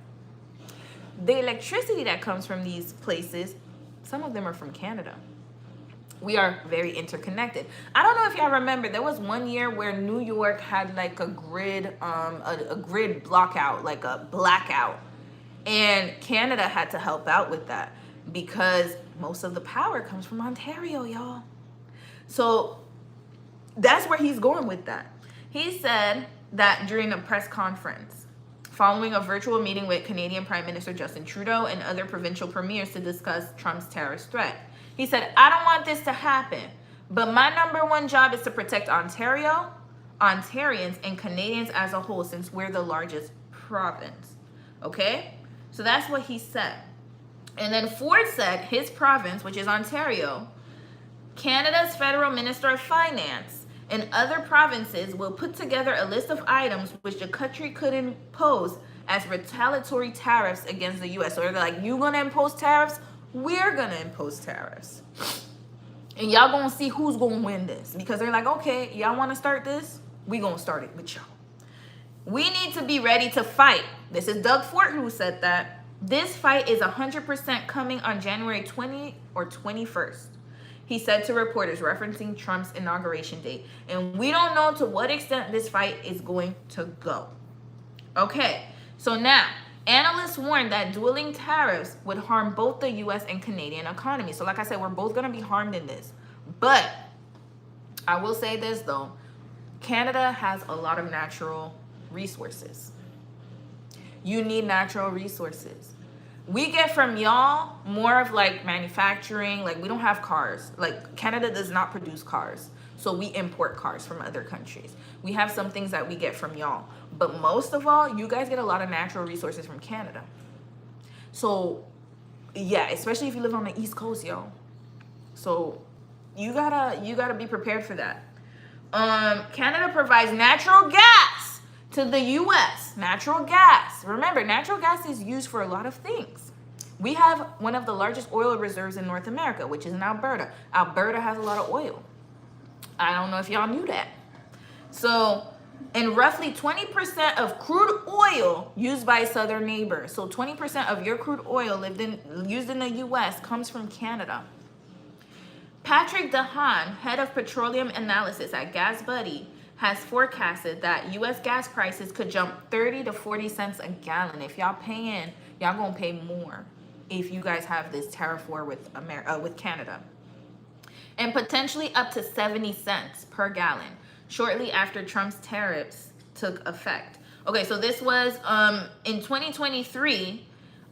The electricity that comes from these places, some of them are from Canada. We are very interconnected. I don't know if y'all remember, there was one year where New York had like a grid blockout, like a blackout. And Canada had to help out with that because most of the power comes from Ontario, y'all. So that's where he's going with that. He said that during a press conference, following a virtual meeting with Canadian Prime Minister Justin Trudeau and other provincial premiers to discuss Trump's terrorist threat. He said, I don't want this to happen, but my number one job is to protect Ontario, Ontarians, and Canadians as a whole since we're the largest province. Okay? So that's what he said. And then Ford said his province, which is Ontario, Canada's federal minister of finance, and other provinces will put together a list of items which the country could impose as retaliatory tariffs against the U.S. So they're like, you gonna impose tariffs? We're gonna impose tariffs. And y'all gonna see who's gonna win this. Because they're like, okay, y'all wanna start this? We gonna start it with y'all. We need to be ready to fight. This is Doug Ford who said that. This fight is 100% coming on January 20 or 21st. He said to reporters, referencing Trump's inauguration date. And we don't know to what extent this fight is going to go. Okay, so now, Analysts warned that dueling tariffs would harm both the US and Canadian economy. So like I said, we're both going to be harmed in this. But I will say this though, Canada has a lot of natural resources. You need natural resources. We get from y'all more of like manufacturing, like we don't have cars. Like Canada does not produce cars. So we import cars from other countries. We have some things that we get from y'all. But most of all, you guys get a lot of natural resources from Canada. So yeah, especially if you live on the East Coast, yo. So you gotta be prepared for that. Canada provides natural gas to the US. Natural gas. Remember, natural gas is used for a lot of things. We have one of the largest oil reserves in North America, which is in Alberta. Alberta has a lot of oil. I don't know if y'all knew that. So, and roughly 20% of crude oil used by southern neighbors. So 20% of your crude oil used in the US comes from Canada. Patrick DeHaan, head of petroleum analysis at GasBuddy, has forecasted that US gas prices could jump 30 to 40 cents a gallon. If y'all paying, y'all gonna pay more if you guys have this tariff war with Canada. And potentially up to 70 cents per gallon shortly after Trump's tariffs took effect. Okay, so this was in 2023.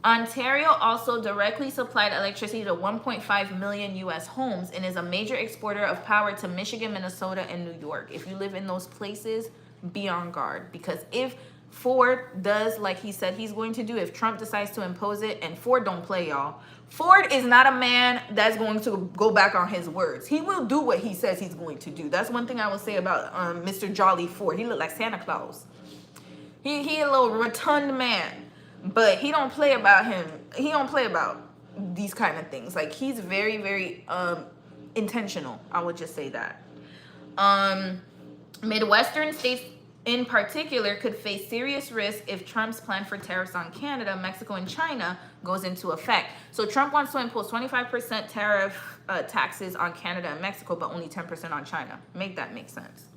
Ontario also directly supplied electricity to 1.5 million US homes and is a major exporter of power to Michigan, Minnesota, and New York. If you live in those places, be on guard, because if Ford does like he said he's going to do, if Trump decides to impose it, and Ford don't play, y'all. Ford is not a man that's going to go back on his words. He will do what he says he's going to do. That's one thing I will say about Mr. Jolly Ford. He looked like Santa Claus. He a little rotund man, but he don't play about him. He don't play about these kind of things. Like, he's very, very intentional. I would just say that. Midwestern states in particular could face serious risk if Trump's plan for tariffs on Canada, Mexico, and China goes into effect. So Trump wants to impose 25% tariff taxes on Canada and Mexico, but only 10% on China. Make that make sense.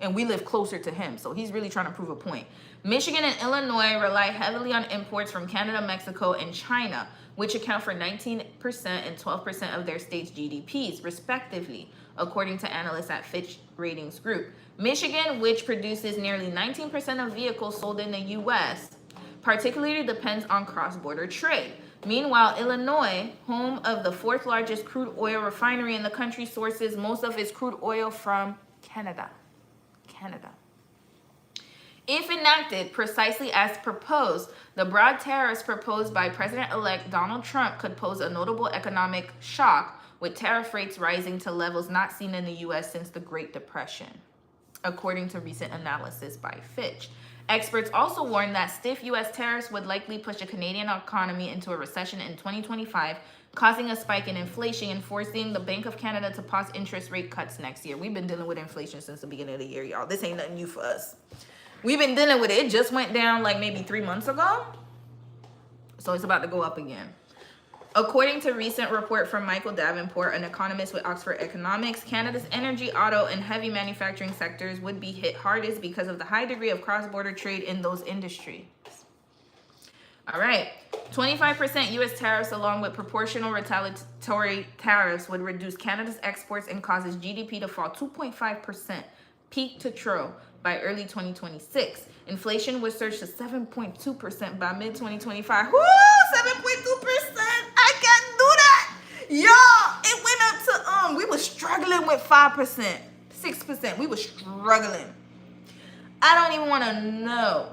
And we live closer to him, so he's really trying to prove a point. Michigan and Illinois rely heavily on imports from Canada, Mexico, and China, which account for 19% and 12% of their state's GDPs, respectively, according to analysts at Fitch Ratings Group. Michigan, which produces nearly 19% of vehicles sold in the U.S., particularly depends on cross-border trade. Meanwhile, Illinois, home of the fourth largest crude oil refinery in the country, sources most of its crude oil from Canada. If enacted precisely as proposed, the broad tariffs proposed by President-elect Donald Trump could pose a notable economic shock, with tariff rates rising to levels not seen in the U.S. since the Great Depression, according to recent analysis by Fitch. Experts also warn that stiff U.S. tariffs would likely push the Canadian economy into a recession in 2025, causing a spike in inflation and forcing the Bank of Canada to pause interest rate cuts next year. We've been dealing with inflation since the beginning of the year, y'all. This ain't nothing new for us. We've been dealing with it. It just went down like maybe 3 months ago. So it's about to go up again. According to a recent report from Michael Davenport, an economist with Oxford Economics, Canada's energy, auto, and heavy manufacturing sectors would be hit hardest because of the high degree of cross-border trade in those industries. All right, 25% U.S. tariffs along with proportional retaliatory tariffs would reduce Canada's exports and causes GDP to fall 2.5%, peak to trough, by early 2026. Inflation would surge to 7.2% by mid-2025. Woo! 7.2%! I can't do that! Y'all, it went up to, we were struggling with 5%, 6%. We were struggling. I don't even want to know.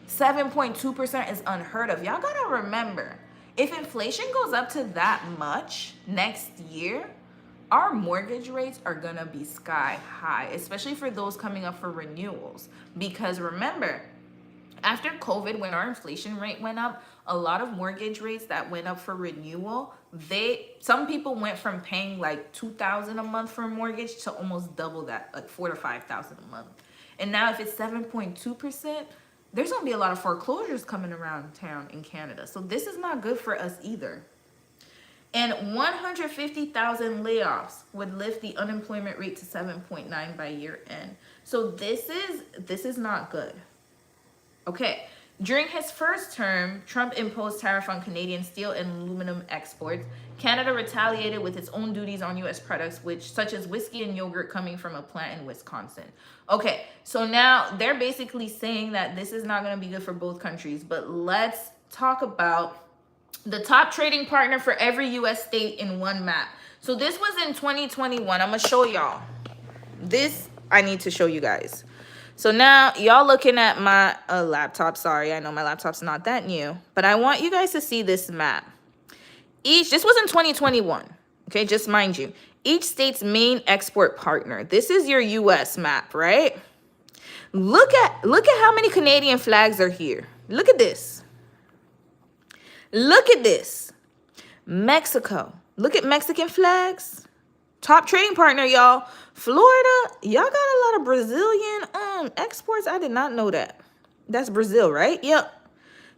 7.2% is unheard of. Y'all gotta remember, if inflation goes up to that much next year, our mortgage rates are gonna be sky high, especially for those coming up for renewals. Because remember, after COVID, when our inflation rate went up, a lot of mortgage rates that went up for renewal, some people went from paying like $2,000 a month for a mortgage to almost double that, like $4,000 to $5,000 a month. And now if it's 7.2%, there's gonna be a lot of foreclosures coming around town in Canada. So this is not good for us either. And 150,000 layoffs would lift the unemployment rate to 7.9 by year end. So this is not good. Okay, During his first term, Trump imposed tariff on Canadian steel and aluminum exports. Canada retaliated with its own duties on U.S. products, such as whiskey and yogurt coming from a plant in Wisconsin. Okay, so now they're basically saying that this is not going to be good for both countries. But let's talk about the top trading partner for every U.S. state in one map. So this was in 2021. I'm going to show y'all. This I need to show you guys. So now y'all looking at my laptop. Sorry, I know my laptop's not that new, but I want you guys to see this map. This was in 2021. Okay, just mind you, each state's main export partner. This is your US map, right? Look at how many Canadian flags are here. Look at this. Look at this. Mexico. Look at Mexican flags. Top trading partner, y'all. Florida, y'all got a lot of Brazilian exports. I did not know that. That's Brazil, right? Yep.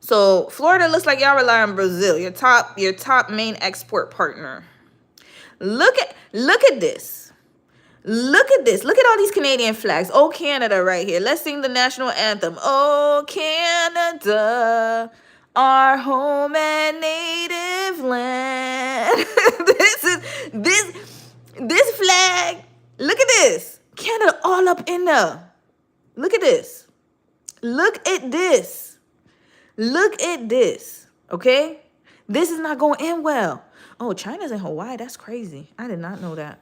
So Florida looks like y'all rely on Brazil, your top main export partner. Look at this. Look at this. Look at all these Canadian flags. Oh, Canada right here. Let's sing the national anthem. Oh, Canada, our home and native land. This flag. Look at this. Canada all up in there. Look at this. Look at this. Look at this. Okay? This is not going to end well. Oh, China's in Hawaii. That's crazy. I did not know that.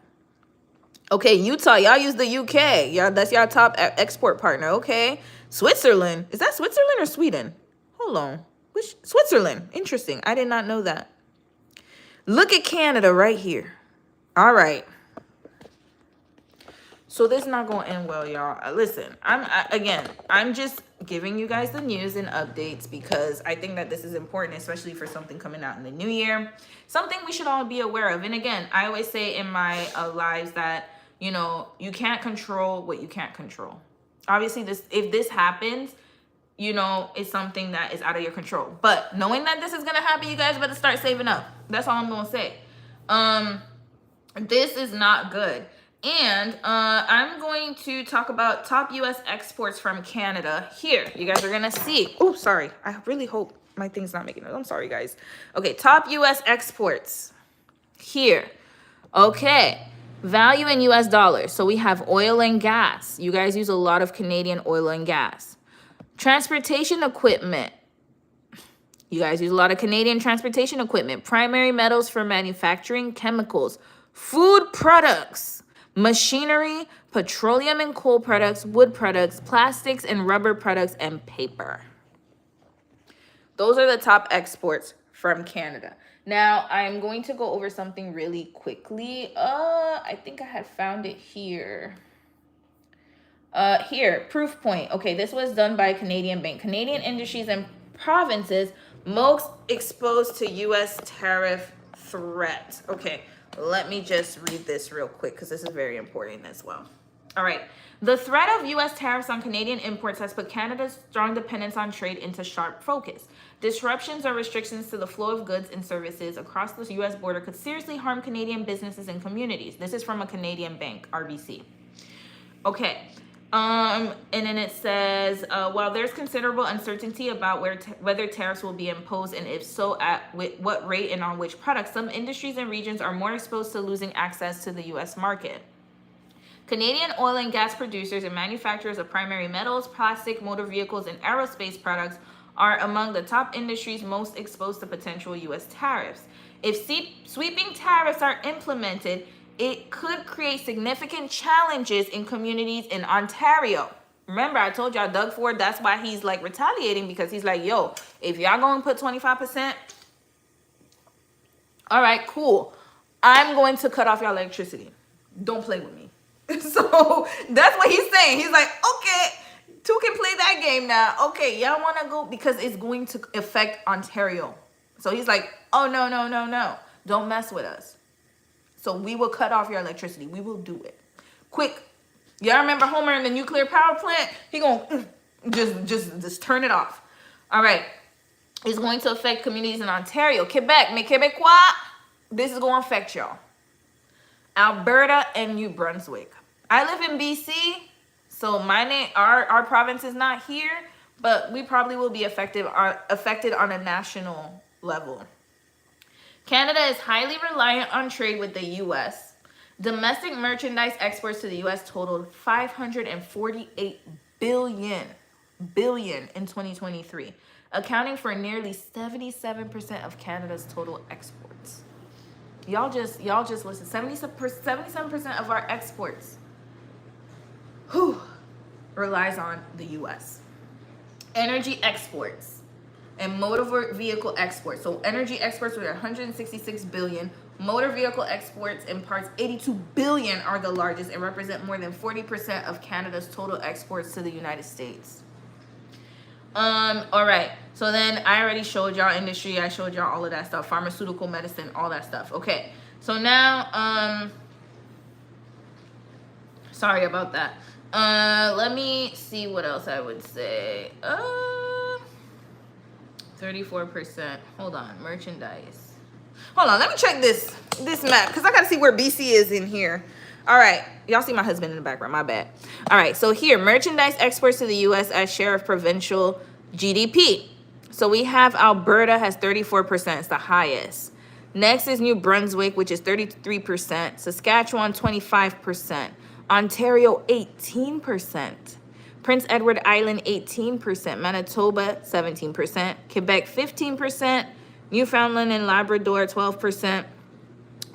Okay, Utah. Y'all use the UK. Y'all, that's y'all top export partner. Okay. Switzerland. Is that Switzerland or Sweden? Hold on. Switzerland. Interesting. I did not know that. Look at Canada right here. All right. So this is not going to end well, y'all. Listen, I'm just giving you guys the news and updates because I think that this is important, especially for something coming out in the new year. Something we should all be aware of. And again, I always say in my lives that, you know, you can't control what you can't control. Obviously, if this happens, you know, it's something that is out of your control. But knowing that this is going to happen, you guys better start saving up. That's all I'm going to say. This is not good. And I'm going to talk about top U.S. exports from Canada here. You guys are going to see. Oh, sorry. I really hope my thing's not making it. I'm sorry, guys. Okay, top U.S. exports here. Okay, value in U.S. dollars. So we have oil and gas. You guys use a lot of Canadian oil and gas. Transportation equipment. You guys use a lot of Canadian transportation equipment. Primary metals for manufacturing, chemicals, food products, machinery, petroleum and coal products, wood products, plastics and rubber products, and paper. Those are the top exports from Canada. Now, I'm going to go over something really quickly. I think I had found it here. Here, proof point. Okay, this was done by a Canadian bank. Canadian industries and provinces most exposed to U.S. tariff threat. Okay, let me just read this real quick because this is very important as well. All right. The threat of U.S. tariffs on Canadian imports has put Canada's strong dependence on trade into sharp focus. Disruptions or restrictions to the flow of goods and services across the U.S. border could seriously harm Canadian businesses and communities. This is from a Canadian bank, RBC. Okay. And then it says, while there's considerable uncertainty about whether tariffs will be imposed and if so, at what rate and on which products, some industries and regions are more exposed to losing access to the U.S. market. Canadian oil and gas producers and manufacturers of primary metals, plastic, motor vehicles, and aerospace products are among the top industries most exposed to potential U.S. tariffs. If sweeping tariffs are implemented, it could create significant challenges in communities in Ontario. Remember, I told y'all Doug Ford, that's why he's like retaliating, because he's like, yo, if y'all going to put 25%, all right, cool. I'm going to cut off y'all electricity. Don't play with me. So that's what he's saying. He's like, okay, two can play that game now. Okay, y'all want to go because it's going to affect Ontario. So he's like, oh, no. Don't mess with us. So we will cut off your electricity. We will do it. Quick. Y'all remember Homer in the nuclear power plant? He gonna just turn it off. All right. It's going to affect communities in Ontario. Quebec, mes Québécois. This is going to affect y'all. Alberta and New Brunswick. I live in BC, so our province is not here, but we probably will be affected on a national level. Canada is highly reliant on trade with the U.S. Domestic merchandise exports to the U.S. totaled 548 billion in 2023, accounting for nearly 77% of Canada's total exports. Y'all just listen. 77% of our exports relies on the U.S. Energy exports and motor vehicle exports. So energy exports were 166 billion. Motor vehicle exports and parts 82 billion are the largest and represent more than 40% of Canada's total exports to the United States. All right. So then I already showed y'all industry. I showed y'all all of that stuff, pharmaceutical, medicine, all that stuff. Okay. So now, sorry about that. Let me see what else I would say. 34%. Hold on. Merchandise. Hold on. Let me check this map because I got to see where BC is in here. All right. Y'all see my husband in the background. My bad. All right. So here, merchandise exports to the U.S. as share of provincial GDP. So we have Alberta has 34%. It's the highest. Next is New Brunswick, which is 33%. Saskatchewan, 25%. Ontario, 18%. Prince Edward Island, 18%. Manitoba, 17%. Quebec, 15%. Newfoundland and Labrador, 12%.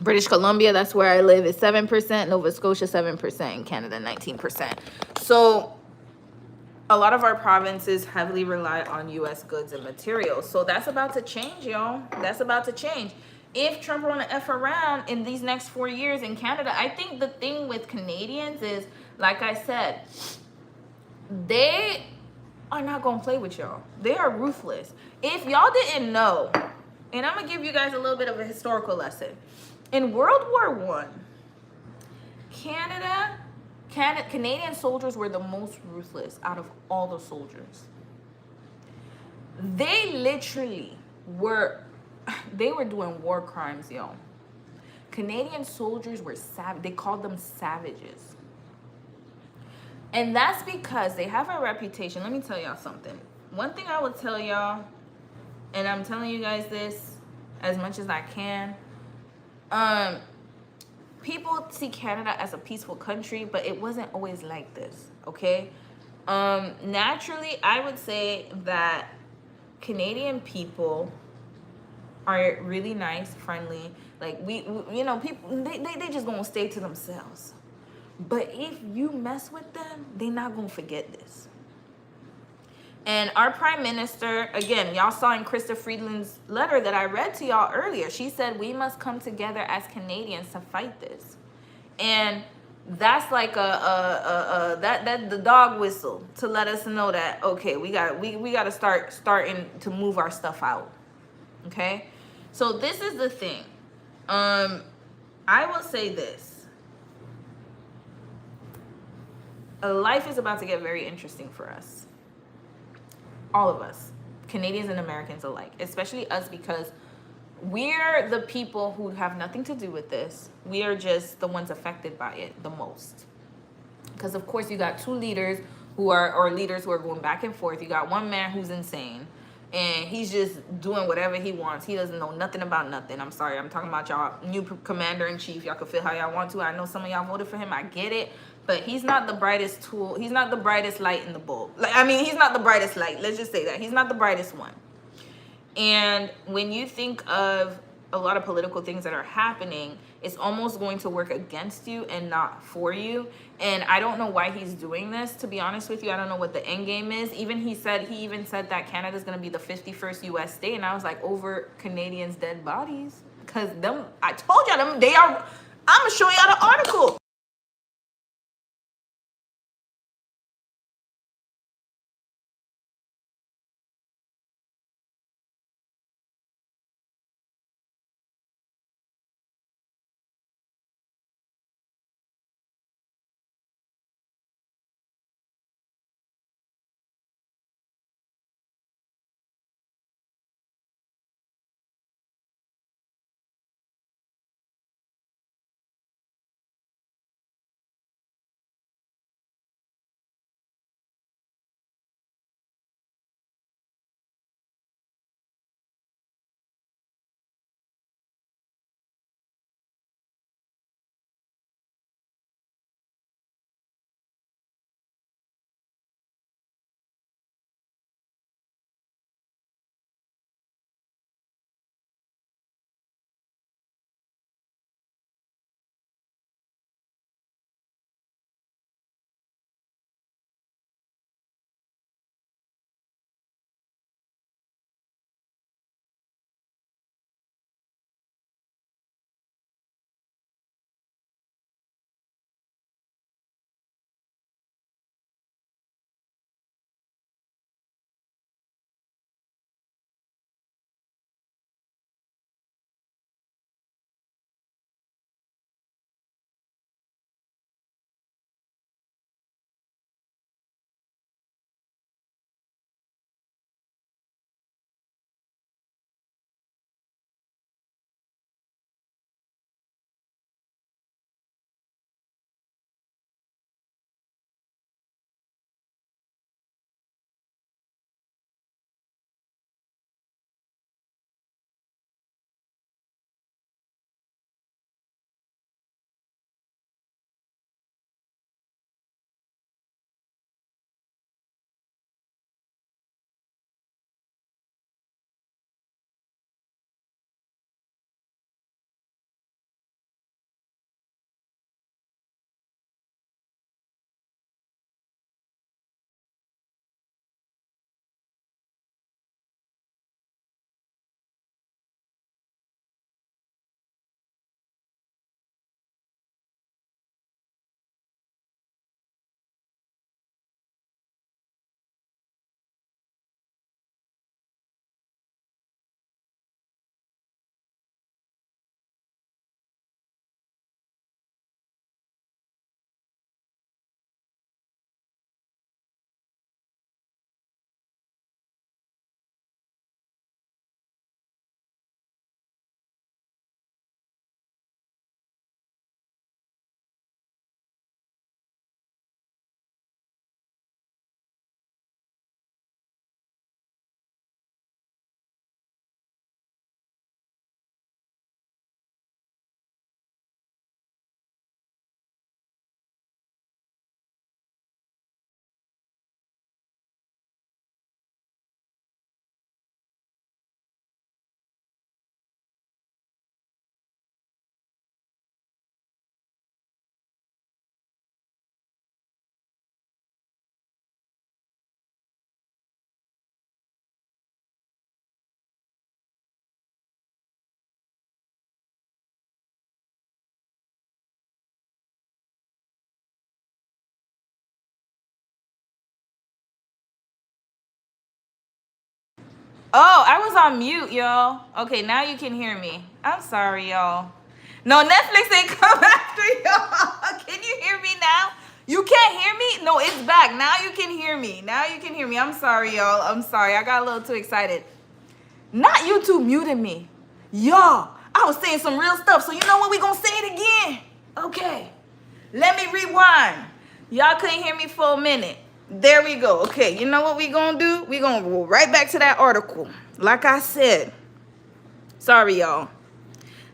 British Columbia, that's where I live, is 7%. Nova Scotia, 7%. And Canada, 19%. So a lot of our provinces heavily rely on U.S. goods and materials. So that's about to change, y'all. That's about to change. If Trump want to F around in these next 4 years in Canada, I think the thing with Canadians is, like I said, they are not going to play with y'all. They are ruthless. If y'all didn't know, and I'm going to give you guys a little bit of a historical lesson. In World War One, Canadian soldiers were the most ruthless out of all the soldiers. They literally were doing war crimes, y'all. Canadian soldiers were they called them savages. And that's because they have a reputation. Let me tell y'all something. One thing I will tell y'all, and I'm telling you guys this as much as I can, people see Canada as a peaceful country, but it wasn't always like this, okay? Naturally, I would say that Canadian people are really nice, friendly. Like, we you know, people, they just gonna stay to themselves. But if you mess with them, they not gonna forget this. And our prime minister, again, y'all saw in Krista Friedland's letter that I read to y'all earlier, she said we must come together as Canadians to fight this. And that's like that the dog whistle to let us know that, okay, we gotta starting to move our stuff out. Okay? So this is the thing. I will say this. Life is about to get very interesting for us. All of us, Canadians and Americans alike, especially us, because we're the people who have nothing to do with this. We are just the ones affected by it the most. Because of course you got two leaders who are going back and forth. You got one man who's insane and he's just doing whatever he wants. He doesn't know nothing about nothing. I'm sorry, I'm talking about y'all new commander-in-chief. Y'all can feel how y'all want to. I know some of y'all voted for him. I get it. But he's not the brightest tool. He's not the brightest light in the bulb. He's not the brightest light. Let's just say that. He's not the brightest one. And when you think of a lot of political things that are happening, it's almost going to work against you and not for you. And I don't know why he's doing this, to be honest with you. I don't know what the end game is. He even said that Canada's going to be the 51st U.S. state. And I was like, over Canadians' dead bodies. Because I told y'all, I'm going to show y'all the article. Oh, I was on mute, y'all. Okay, now you can hear me. I'm sorry, y'all. No, Netflix ain't come after y'all. Can you hear me now? You can't hear me? No, it's back. Now you can hear me. Now you can hear me. I'm sorry, y'all. I'm sorry. I got a little too excited. Not YouTube muted me. Y'all, I was saying some real stuff. So you know what? We gonna say it again. Okay. Let me rewind. Y'all couldn't hear me for a minute. There we go. Okay, you know what we gonna do? We gonna go right back to that article. Like I said. Sorry, y'all.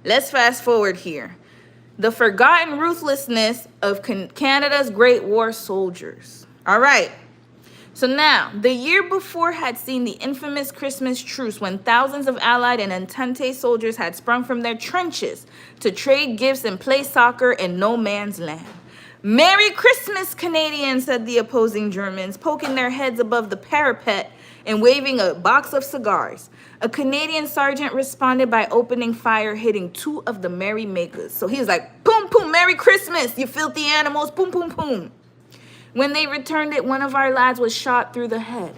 Let's fast forward here. The forgotten ruthlessness of Canada's Great War soldiers. All right. So now, the year before had seen the infamous Christmas truce when thousands of Allied and Entente soldiers had sprung from their trenches to trade gifts and play soccer in no man's land. Merry Christmas, Canadians, said the opposing Germans, poking their heads above the parapet and waving a box of cigars. A Canadian sergeant responded by opening fire, hitting two of the merrymakers. So he was like, boom, boom, Merry Christmas, you filthy animals, boom, boom, boom. When they returned it, one of our lads was shot through the head.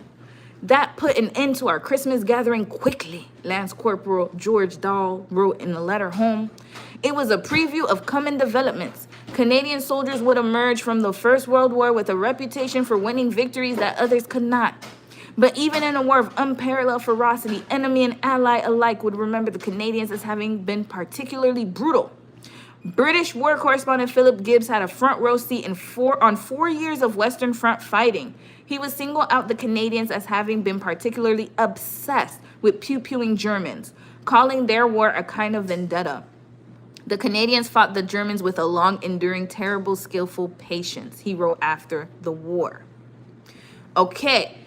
That put an end to our Christmas gathering quickly, Lance Corporal George Dahl wrote in a letter home. It was a preview of coming developments. Canadian soldiers would emerge from the First World War with a reputation for winning victories that others could not. But even in a war of unparalleled ferocity, enemy and ally alike would remember the Canadians as having been particularly brutal. British war correspondent Philip Gibbs had a front row seat on 4 years of Western Front fighting. He would single out the Canadians as having been particularly obsessed with pew-pewing Germans, calling their war a kind of vendetta. The Canadians fought the Germans with a long, enduring, terrible, skillful patience, he wrote after the war. Okay,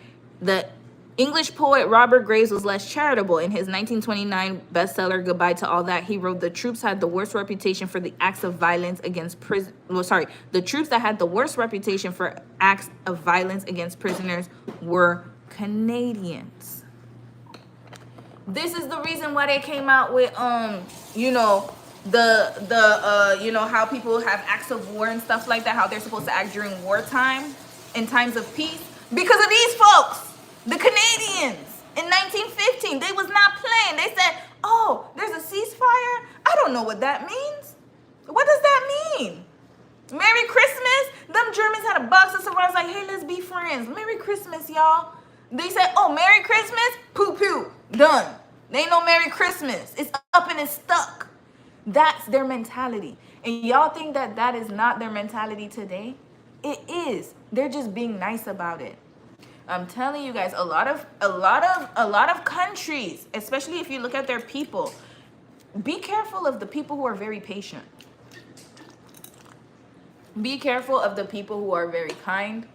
the English poet Robert Graves was less charitable. In his 1929 bestseller, Goodbye to All That, he wrote, the troops had the worst reputation for the acts of violence against the troops that had the worst reputation for acts of violence against prisoners were Canadians. This is the reason why they came out with, how people have acts of war and stuff like that, how they're supposed to act during wartime, in times of peace, because of these folks. The Canadians in 1915, they was not playing. They said, oh, there's a ceasefire? I don't know what that means. What does that mean? Merry Christmas? Them Germans had a box of cigars like, hey, let's be friends. Merry Christmas, y'all. They said, oh, Merry Christmas? Poo-poo. Done. They ain't no Merry Christmas. It's up and it's stuck. That's their mentality. And y'all think that that is not their mentality today? It is. They're just being nice about it. I'm telling you guys, a lot of countries, especially if you look at their people, be careful of the people who are very patient. Be careful of the people who are very kind.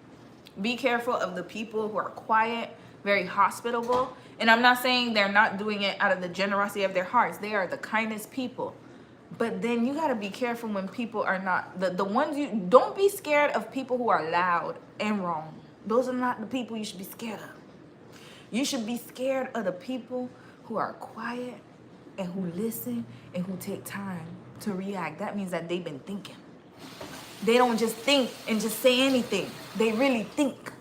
Be careful of the people who are quiet, very hospitable. And I'm not saying they're not doing it out of the generosity of their hearts. They are the kindest people. But then you got to be careful when people are not, the ones you, don't be scared of people who are loud and wrong. Those are not the people you should be scared of. You should be scared of the people who are quiet and who listen and who take time to react. That means that they've been thinking. They don't just think and just say anything. They really think.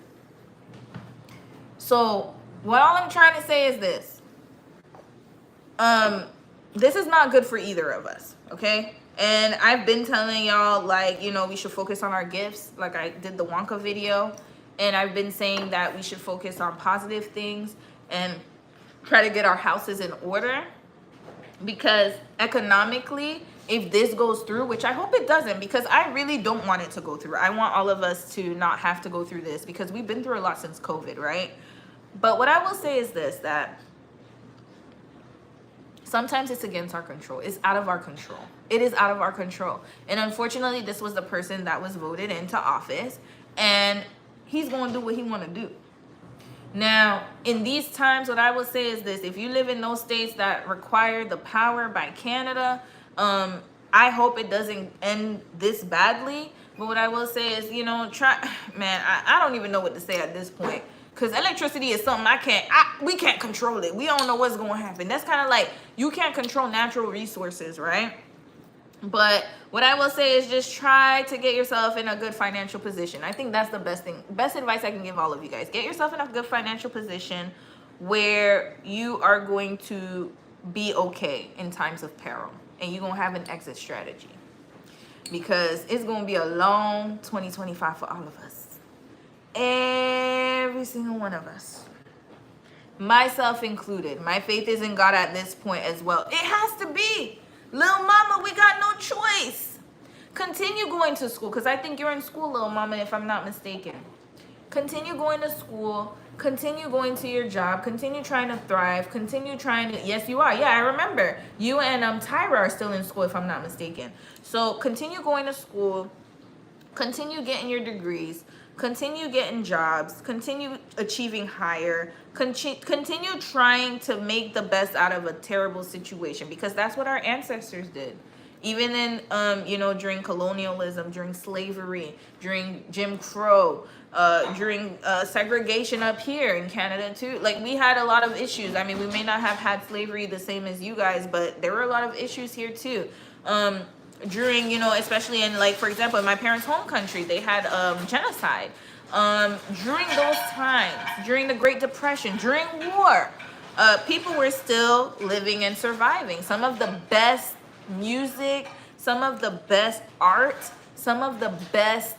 So what all I'm trying to say is this. This is not good for either of us, okay? And I've been telling y'all, like, we should focus on our gifts. Like I did the Wonka video. And I've been saying that we should focus on positive things and try to get our houses in order. Because economically, if this goes through, which I hope it doesn't, because I really don't want it to go through. I want all of us to not have to go through this because we've been through a lot since COVID, right? But what I will say is this, that sometimes it's against our control. It's out of our control. It is out of our control. And unfortunately, this was the person that was voted into office. And he's going to do what he want to do. Now, in these times, what I will say is this. If you live in those states that require the power by Canada, I hope it doesn't end this badly. But what I will say is, I don't even know what to say at this point. Because electricity is something we can't control it. We don't know what's going to happen. That's kind of like, you can't control natural resources, right? But what I will say is just try to get yourself in a good financial position. I think that's the best advice I can give all of you guys. Get yourself in a good financial position. where you are going to be okay in times of peril, and you're going to have an exit strategy, because it's going to be a long 2025 for all of us. Every single one of us, myself included. My faith is in God at this point as well. It has to be. Little mama, we got no choice. Continue going to school, because I think you're in school, little mama, if I'm not mistaken. Continue going to school. Continue going to your job. Continue trying to thrive. Continue trying to, yes, you are. Yeah, I remember. You and Tyra are still in school, if I'm not mistaken. So continue going to school. Continue getting your degrees. Continue getting jobs. Continue achieving higher. Continue trying to make the best out of a terrible situation, because that's what our ancestors did. Even in, during colonialism, during slavery, during Jim Crow, during segregation up here in Canada too. Like, we had a lot of issues. I mean, we may not have had slavery the same as you guys, but there were a lot of issues here too. During, especially in, like, for example, in my parents' home country, they had genocide. During those times, during the Great Depression, during war, people were still living and surviving. Some of the best music, some of the best art, some of the best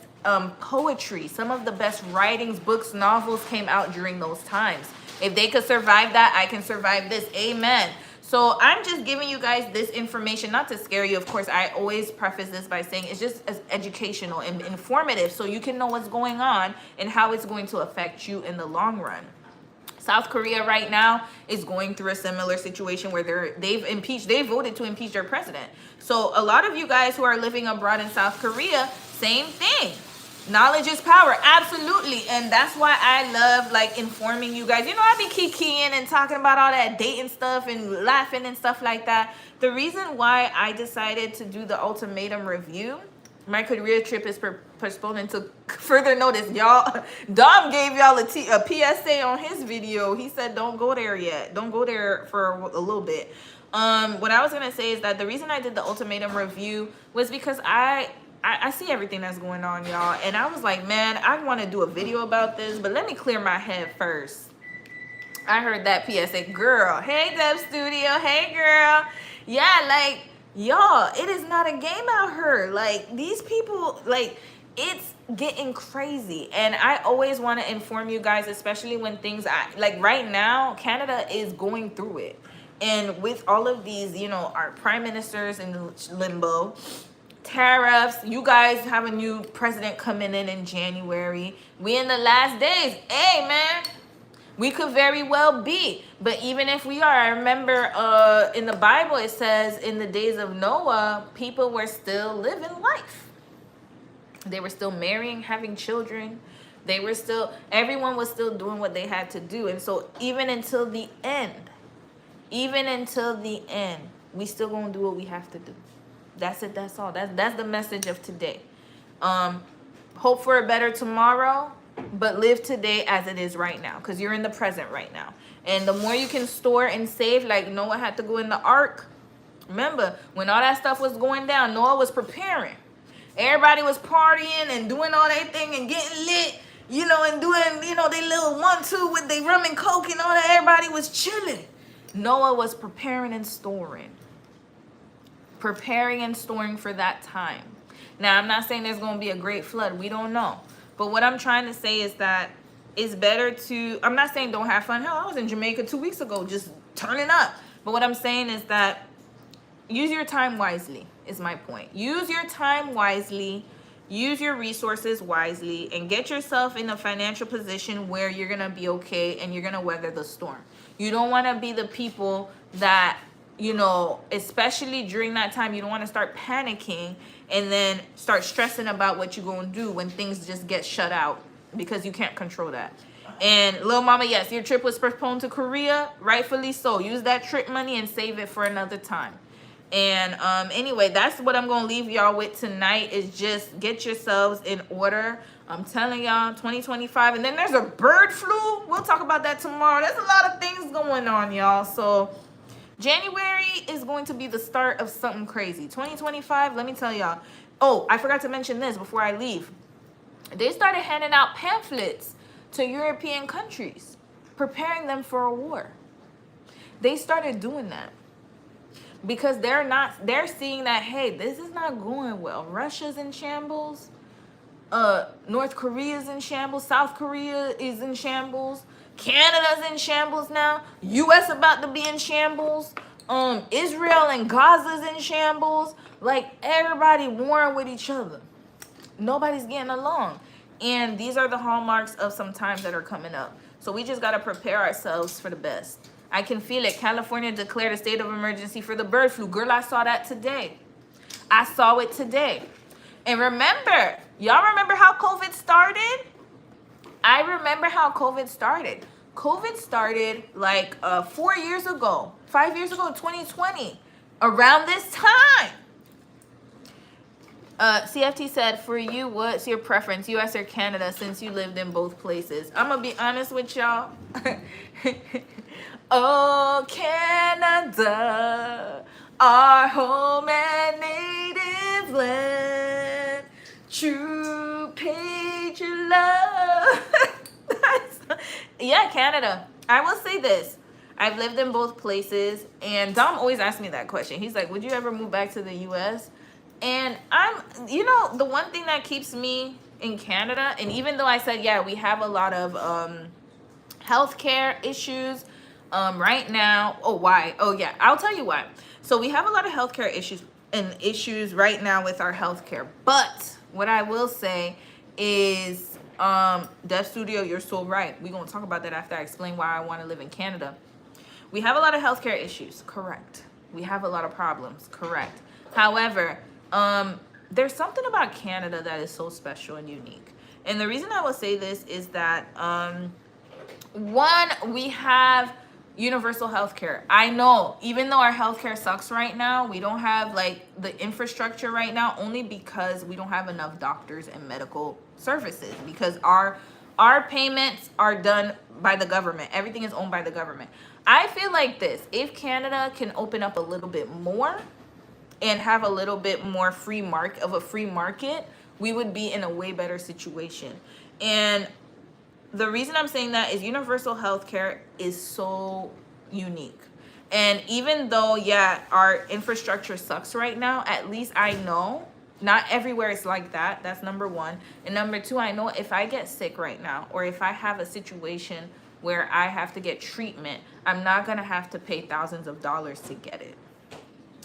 poetry, some of the best writings, books, novels came out during those times. If they could survive that, I can survive this. Amen. So I'm just giving you guys this information, not to scare you. Of course, I always preface this by saying it's just as educational and informative, so you can know what's going on and how it's going to affect you in the long run. South Korea right now is going through a similar situation where they voted to impeach their president. So a lot of you guys who are living abroad in South Korea, same thing. Knowledge is power, absolutely. And that's why I love, like, informing you guys. I be kikiing and talking about all that dating stuff and laughing and stuff like that. The reason why I decided to do the Ultimatum review, my career trip is postponed until further notice, y'all. Dom gave y'all a PSA on his video. He said don't go there yet. Don't go there for a little bit. What I was going to say is that the reason I did the Ultimatum review was because I see everything that's going on, y'all. And I was like, man, I want to do a video about this, but let me clear my head first. I heard that PSA. Girl, hey, Deb Studio. Hey, girl. Yeah, like, y'all, it is not a game out here. Like, these people, like, it's getting crazy. And I always want to inform you guys, especially when things, like right now, Canada is going through it. And with all of these, our prime ministers in limbo, tariffs, you guys have a new president coming in January. We in the last days. Hey, man, we could very well be. But even if we are, I remember in the Bible, it says in the days of Noah, people were still living life. They were still marrying, having children. Everyone was still doing what they had to do. And so even until the end, we still gonna do what we have to do. That's it. That's all. That's the message of today. Hope for a better tomorrow, but live today as it is right now, because you're in the present right now. And the more you can store and save, like Noah had to go in the ark. Remember, when all that stuff was going down, Noah was preparing. Everybody was partying and doing all that thing and getting lit, and doing, they little 1-2 with their rum and coke and all that. Everybody was chilling. Noah was preparing and storing. Preparing and storing for that time. Now, I'm not saying there's going to be a great flood. We don't know. But what I'm trying to say is that it's better to, I'm not saying don't have fun. Hell, I was in Jamaica 2 weeks ago just turning up. But what I'm saying is that use your time wisely is my point. Use your time wisely. Use your resources wisely and get yourself in a financial position where you're going to be okay and you're going to weather the storm. You don't want to be the people that, especially during that time, you don't want to start panicking and then start stressing about what you're going to do when things just get shut out, because you can't control that. And little mama, yes, your trip was postponed to Korea, rightfully so. Use that trip money and save it for another time. And anyway, that's what I'm going to leave y'all with tonight, is just get yourselves in order. I'm telling y'all, 2025. And then there's a bird flu. We'll talk about that tomorrow. There's a lot of things going on, y'all. So January is going to be the start of something crazy. 2025, let me tell y'all. Oh, I forgot to mention this before I leave. They started handing out pamphlets to European countries. preparing them for a war. They started doing that because they're seeing that, hey, this is not going well. Russia's in shambles. North Korea's in shambles. South Korea is in shambles. Canada's in shambles now. US about to be in shambles. Israel and Gaza's in shambles. Like, everybody warring with each other. Nobody's getting along. And these are the hallmarks of some times that are coming up. So we just got to prepare ourselves for the best. I can feel it. California declared a state of emergency for the bird flu. Girl, I saw that today. I saw it today. And remember, y'all remember how COVID started? I remember how COVID started. COVID started like 4 years ago, 5 years ago, 2020, around this time. CFT said, for you, what's your preference, US or Canada, since you lived in both places? I'm going to be honest with y'all. Oh, Canada, our home and native land, true patriot love. Yeah, Canada. I will say this. I've lived in both places, and Dom always asks me that question. He's like, would you ever move back to the US? And the one thing that keeps me in Canada, and even though I said, yeah, we have a lot of healthcare issues right now. Oh, why? Oh, yeah, I'll tell you why. So we have a lot of healthcare issues right now with our healthcare. But what I will say is, Dev Studio, you're so right. We're going to talk about that after I explain why I want to live in Canada. We have a lot of healthcare issues, correct. We have a lot of problems, correct. However, there's something about Canada that is so special and unique. And the reason I will say this is that, one, we have universal healthcare. I know, even though our healthcare sucks right now, we don't have like the infrastructure right now, only because we don't have enough doctors and medical services, because our payments are done by the government. Everything is owned by the government. I feel like this, if Canada can open up a little bit more and have a little bit more free market, we would be in a way better situation. And the reason I'm saying that is universal healthcare is so unique. And even though, yeah, our infrastructure sucks right now, at least I know not everywhere is like that. That's number one. And number two, I know if I get sick right now, or if I have a situation where I have to get treatment, I'm not going to have to pay thousands of dollars to get it.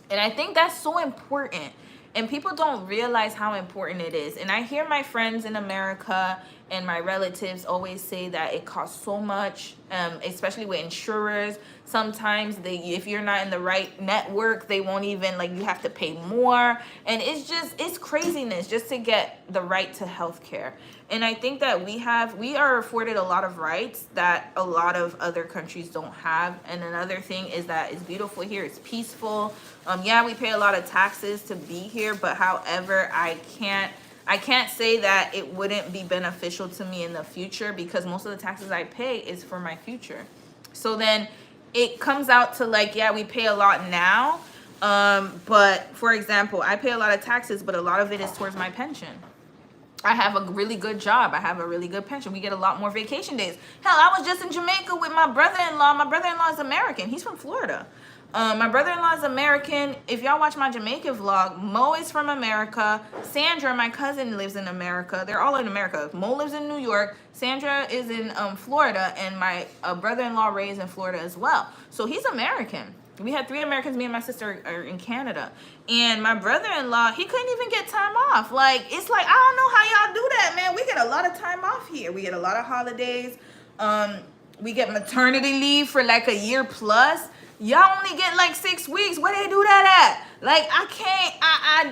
And I think that's so important. And people don't realize how important it is. And I hear my friends in America and my relatives always say that it costs so much, especially with insurers. Sometimes if you're not in the right network, they won't even, like, you have to pay more. And it's craziness just to get the right to health care. And I think that we are afforded a lot of rights that a lot of other countries don't have. And another thing is that it's beautiful here. It's peaceful. Yeah, we pay a lot of taxes to be here, but however, I can't say that it wouldn't be beneficial to me in the future, because most of the taxes I pay is for my future. So then it comes out to, like, yeah, we pay a lot now. But for example, I pay a lot of taxes, but a lot of it is towards my pension. I have a really good job. I have a really good pension. We get a lot more vacation days. Hell, I was just in Jamaica with my brother-in-law. My brother-in-law is American. He's from Florida. My brother-in-law is American. If y'all watch my Jamaica vlog, Mo is from America. Sandra, my cousin, lives in America. They're all in America. Mo lives in New York. Sandra is in Florida. And my brother-in-law, Ray, is in Florida as well. So he's American. We had 3 Americans. Me and my sister are in Canada. And my brother-in-law, he couldn't even get time off. Like, it's like, I don't know how y'all do that, man. We get a lot of time off here. We get a lot of holidays. We get maternity leave for like a year plus. Y'all only get like 6 weeks. Where they do that at? Like, I can't.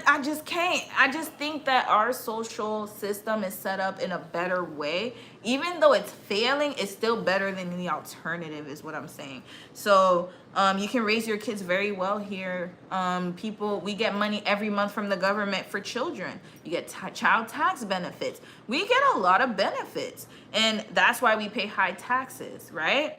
I just can't. I just think that our social system is set up in a better way. Even though it's failing, it's still better than the alternative, is what I'm saying. So you can raise your kids very well here. We get money every month from the government for children. You get child tax benefits. We get a lot of benefits. And that's why we pay high taxes, right?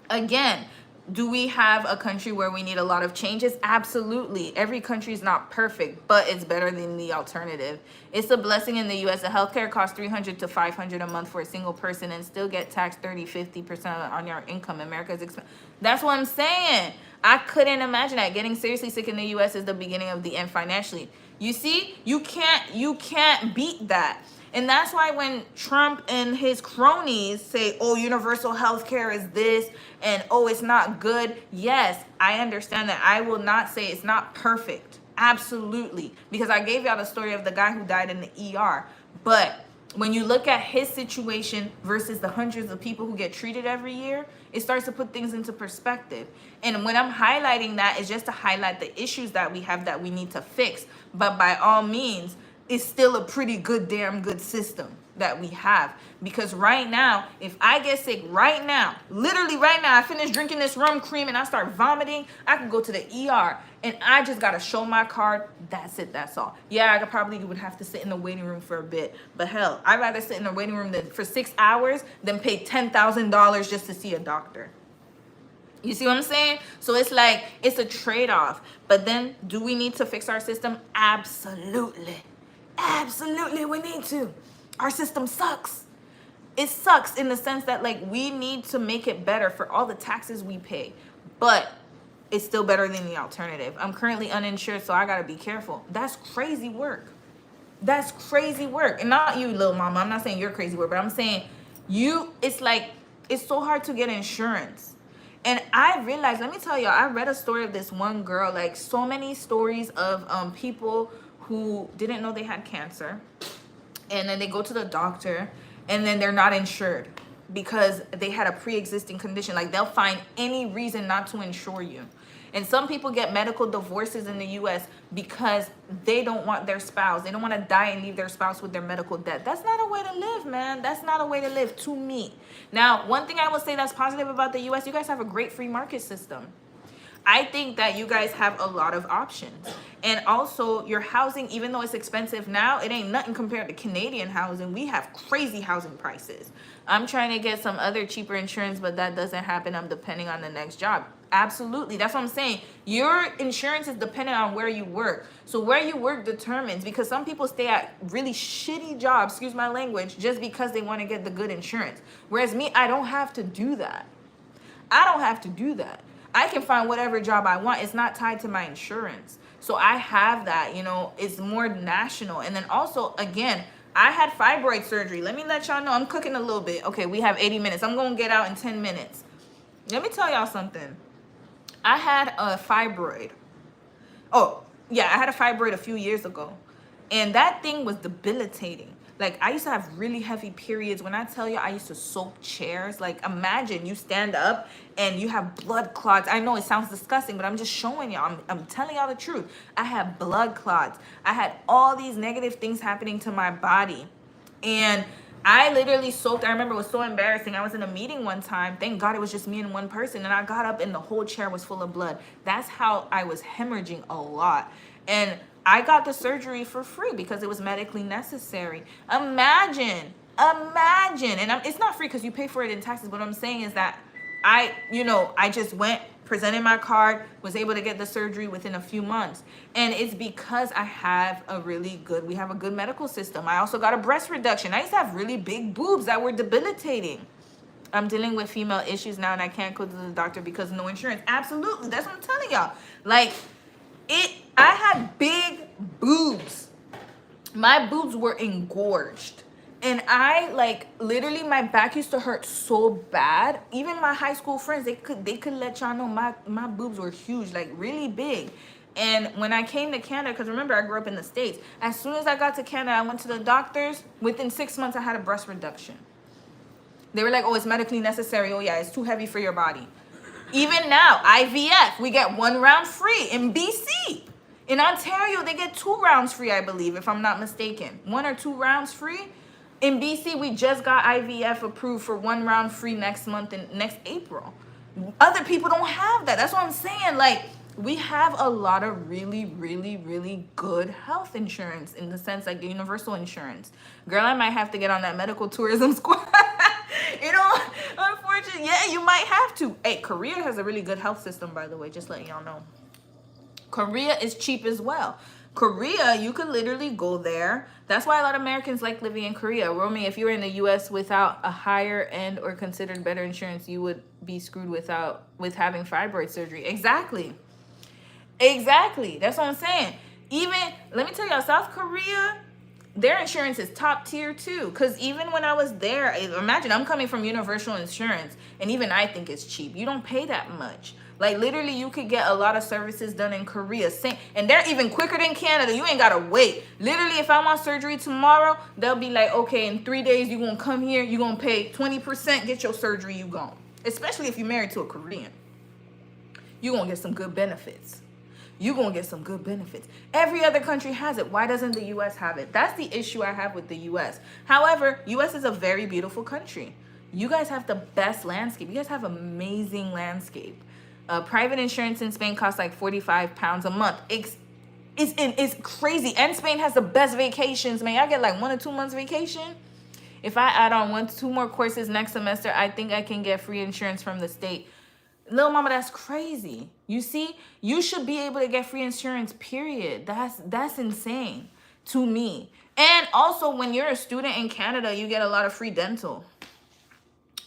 Again, Do we have a country where we need a lot of changes? Absolutely. Every country is not perfect, but it's better than the alternative. It's a blessing in the US. The healthcare costs $300 to $500 a month for a single person and still get taxed 30-50% on your income. America's expensive. That's what I'm saying. I couldn't imagine that. Getting seriously sick in the US is the beginning of the end financially. You see, you can't beat that. And that's why when Trump and his cronies say, oh, universal health care is this, and oh, it's not good. Yes, I understand that. I will not say it's not perfect. Absolutely. Because I gave y'all the story of the guy who died in the ER. But when you look at his situation versus the hundreds of people who get treated every year, it starts to put things into perspective. And when I'm highlighting that, it's just to highlight the issues that we have that we need to fix. But by all means, it's still a pretty good, damn good system that we have. Because right now, if I get sick right now, literally right now, I finish drinking this rum cream and I start vomiting, I can go to the ER and I just got to show my card. That's it. That's all. Yeah, I probably would have to sit in the waiting room for a bit. But hell, I'd rather sit in the waiting room for 6 hours than pay $10,000 just to see a doctor. You see what I'm saying? So it's like, it's a trade-off. But then, do we need to fix our system? Absolutely. Absolutely, we need to. Our system sucks. It sucks in the sense that, like, we need to make it better for all the taxes we pay. But it's still better than the alternative. I'm currently uninsured, so I got to be careful. That's crazy work. That's crazy work. And not you, little mama. I'm not saying you're crazy work, but I'm saying it's like, it's so hard to get insurance. And I realized, let me tell y'all, I read a story of this one girl, like so many stories of people who didn't know they had cancer, and then they go to the doctor and then they're not insured because they had a pre-existing condition. Like, they'll find any reason not to insure you. And some people get medical divorces in the US because they don't want their spouse, they don't want to die and leave their spouse with their medical debt. That's not a way to live, man. That's not a way to live, to me. Now, one thing I will say that's positive about the US, you guys have a great free market system. I think that you guys have a lot of options. And also, your housing, even though it's expensive now, it ain't nothing compared to Canadian housing. We have crazy housing prices. I'm trying to get some other cheaper insurance, but that doesn't happen. I'm depending on the next job. Absolutely. That's what I'm saying. Your insurance is dependent on where you work. So where you work determines, because some people stay at really shitty jobs, excuse my language, just because they want to get the good insurance. Whereas me, I don't have to do that. I don't have to do that. I can find whatever job I want. It's not tied to my insurance. So I have that, you know, it's more national. And then also, again, I had fibroid surgery. Let me let y'all know, I'm cooking a little bit. Okay, we have 80 minutes. I'm going to get out in 10 minutes. Let me tell y'all something. I had a fibroid. Oh, yeah, I had a fibroid a few years ago. And that thing was debilitating. Like, I used to have really heavy periods. When I tell you, I used to soak chairs. Like, imagine you stand up and you have blood clots. I know it sounds disgusting, but I'm just showing y'all. I'm telling y'all the truth. I had blood clots. I had all these negative things happening to my body. And I literally soaked. I remember it was so embarrassing. I was in a meeting one time. Thank God it was just me and one person. And I got up and the whole chair was full of blood. That's how I was hemorrhaging a lot. And I got the surgery for free because it was medically necessary. Imagine. And it's not free because you pay for it in taxes. What I'm saying is that I just went, presented my card, was able to get the surgery within a few months. And it's because we have a good medical system. I also got a breast reduction. I used to have really big boobs that were debilitating. I'm dealing with female issues now and I can't go to the doctor because no insurance. Absolutely. That's what I'm telling y'all. Like, I had big boobs. My boobs were engorged. And I, like, literally my back used to hurt so bad. Even my high school friends, they could let y'all know my boobs were huge, like really big. And when I came to Canada, because remember I grew up in the States, as soon as I got to Canada, I went to the doctors. Within 6 months, I had a breast reduction. They were like, oh, it's medically necessary. Oh, yeah, it's too heavy for your body. Even now, IVF, we get 1 round free in BC. In Ontario, they get 2 rounds free, I believe, if I'm not mistaken. 1 or 2 rounds free. In BC, we just got IVF approved for 1 round free next month and next April. Other people don't have that. That's what I'm saying. Like, we have a lot of really, really, really good health insurance in the sense like universal insurance. Girl, I might have to get on that medical tourism squad. You know, unfortunately, yeah, you might have to. Hey, Korea has a really good health system, by the way, just letting y'all know. Korea is cheap as well. Korea, you could literally go there. That's why a lot of Americans like living in Korea. Romy, if you were in the US without a higher end or considered better insurance, you would be screwed with having fibroid surgery. Exactly. That's what I'm saying. Even, let me tell y'all, South Korea, their insurance is top tier too. Because even when I was there, imagine I'm coming from Universal Insurance, and even I think it's cheap. You don't pay that much. Like literally, you could get a lot of services done in Korea. And they're even quicker than Canada. You ain't gotta wait. Literally, if I want surgery tomorrow, they'll be like, okay, in 3 days, you're gonna come here, you're gonna pay 20%, get your surgery, you gone. Especially if you're married to a Korean. You're gonna get some good benefits. Every other country has it. Why doesn't the US have it? That's the issue I have with the US. However, US is a very beautiful country. You guys have the best landscape. You guys have amazing landscape. Private insurance in Spain costs like 45 pounds a month. It's crazy. And Spain has the best vacations, man. I get like 1 or 2 months vacation. If I add on 1 to 2 more courses next semester, I think I can get free insurance from the state. Little mama, that's crazy. You see, you should be able to get free insurance, period. That's insane to me. And also, when you're a student in Canada, you get a lot of free dental.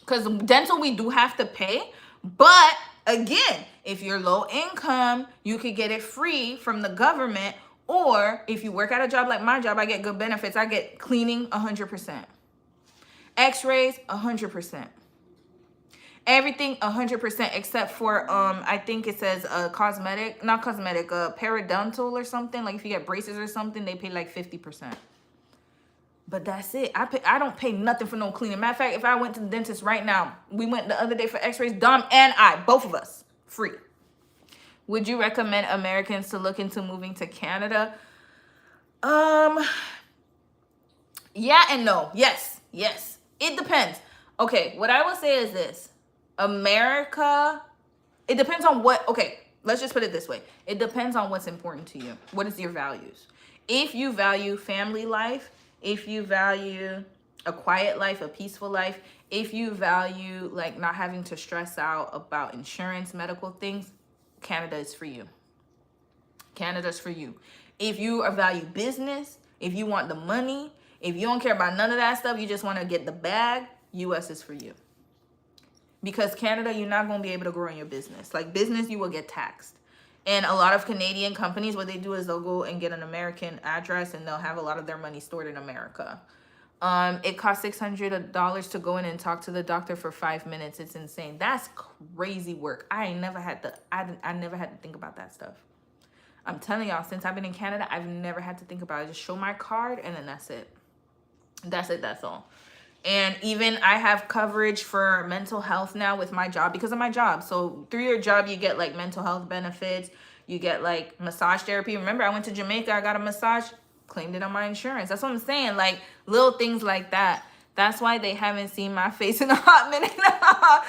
Because dental, we do have to pay. But again, if you're low income, you could get it free from the government. Or if you work at a job like my job, I get good benefits. I get cleaning 100%. X-rays 100%. Everything 100% except for I think it says parodontal or something. Like if you get braces or something, they pay like 50%. But that's it. I don't pay nothing for no cleaning. Matter of fact, if I went to the dentist right now, we went the other day for x-rays, Dom and I, both of us, free. Would you recommend Americans to look into moving to Canada? Yeah and no. Yes. It depends. Okay, what I will say is this. America, it depends on what, okay, let's just put it this way. It depends on what's important to you. What is your values? If you value family life, if you value a quiet life, a peaceful life, if you value like not having to stress out about insurance, medical things, Canada is for you. Canada's for you. If you value business, if you want the money, if you don't care about none of that stuff, you just want to get the bag, US is for you. Because Canada, you're not going to be able to grow in your business. Like business, you will get taxed. And a lot of Canadian companies, what they do is they'll go and get an American address and they'll have a lot of their money stored in America. It costs $600 to go in and talk to the doctor for 5 minutes. It's insane. That's crazy work. I never had to think about that stuff. I'm telling y'all, since I've been in Canada, I've never had to think about it. I just show my card and then that's it. That's all. And even I have coverage for mental health now with my job because of my job. So through your job, you get like mental health benefits. You get like massage therapy. Remember, I went to Jamaica. I got a massage, claimed it on my insurance. That's what I'm saying. Like little things like that. That's why they haven't seen my face in a hot minute. Nah,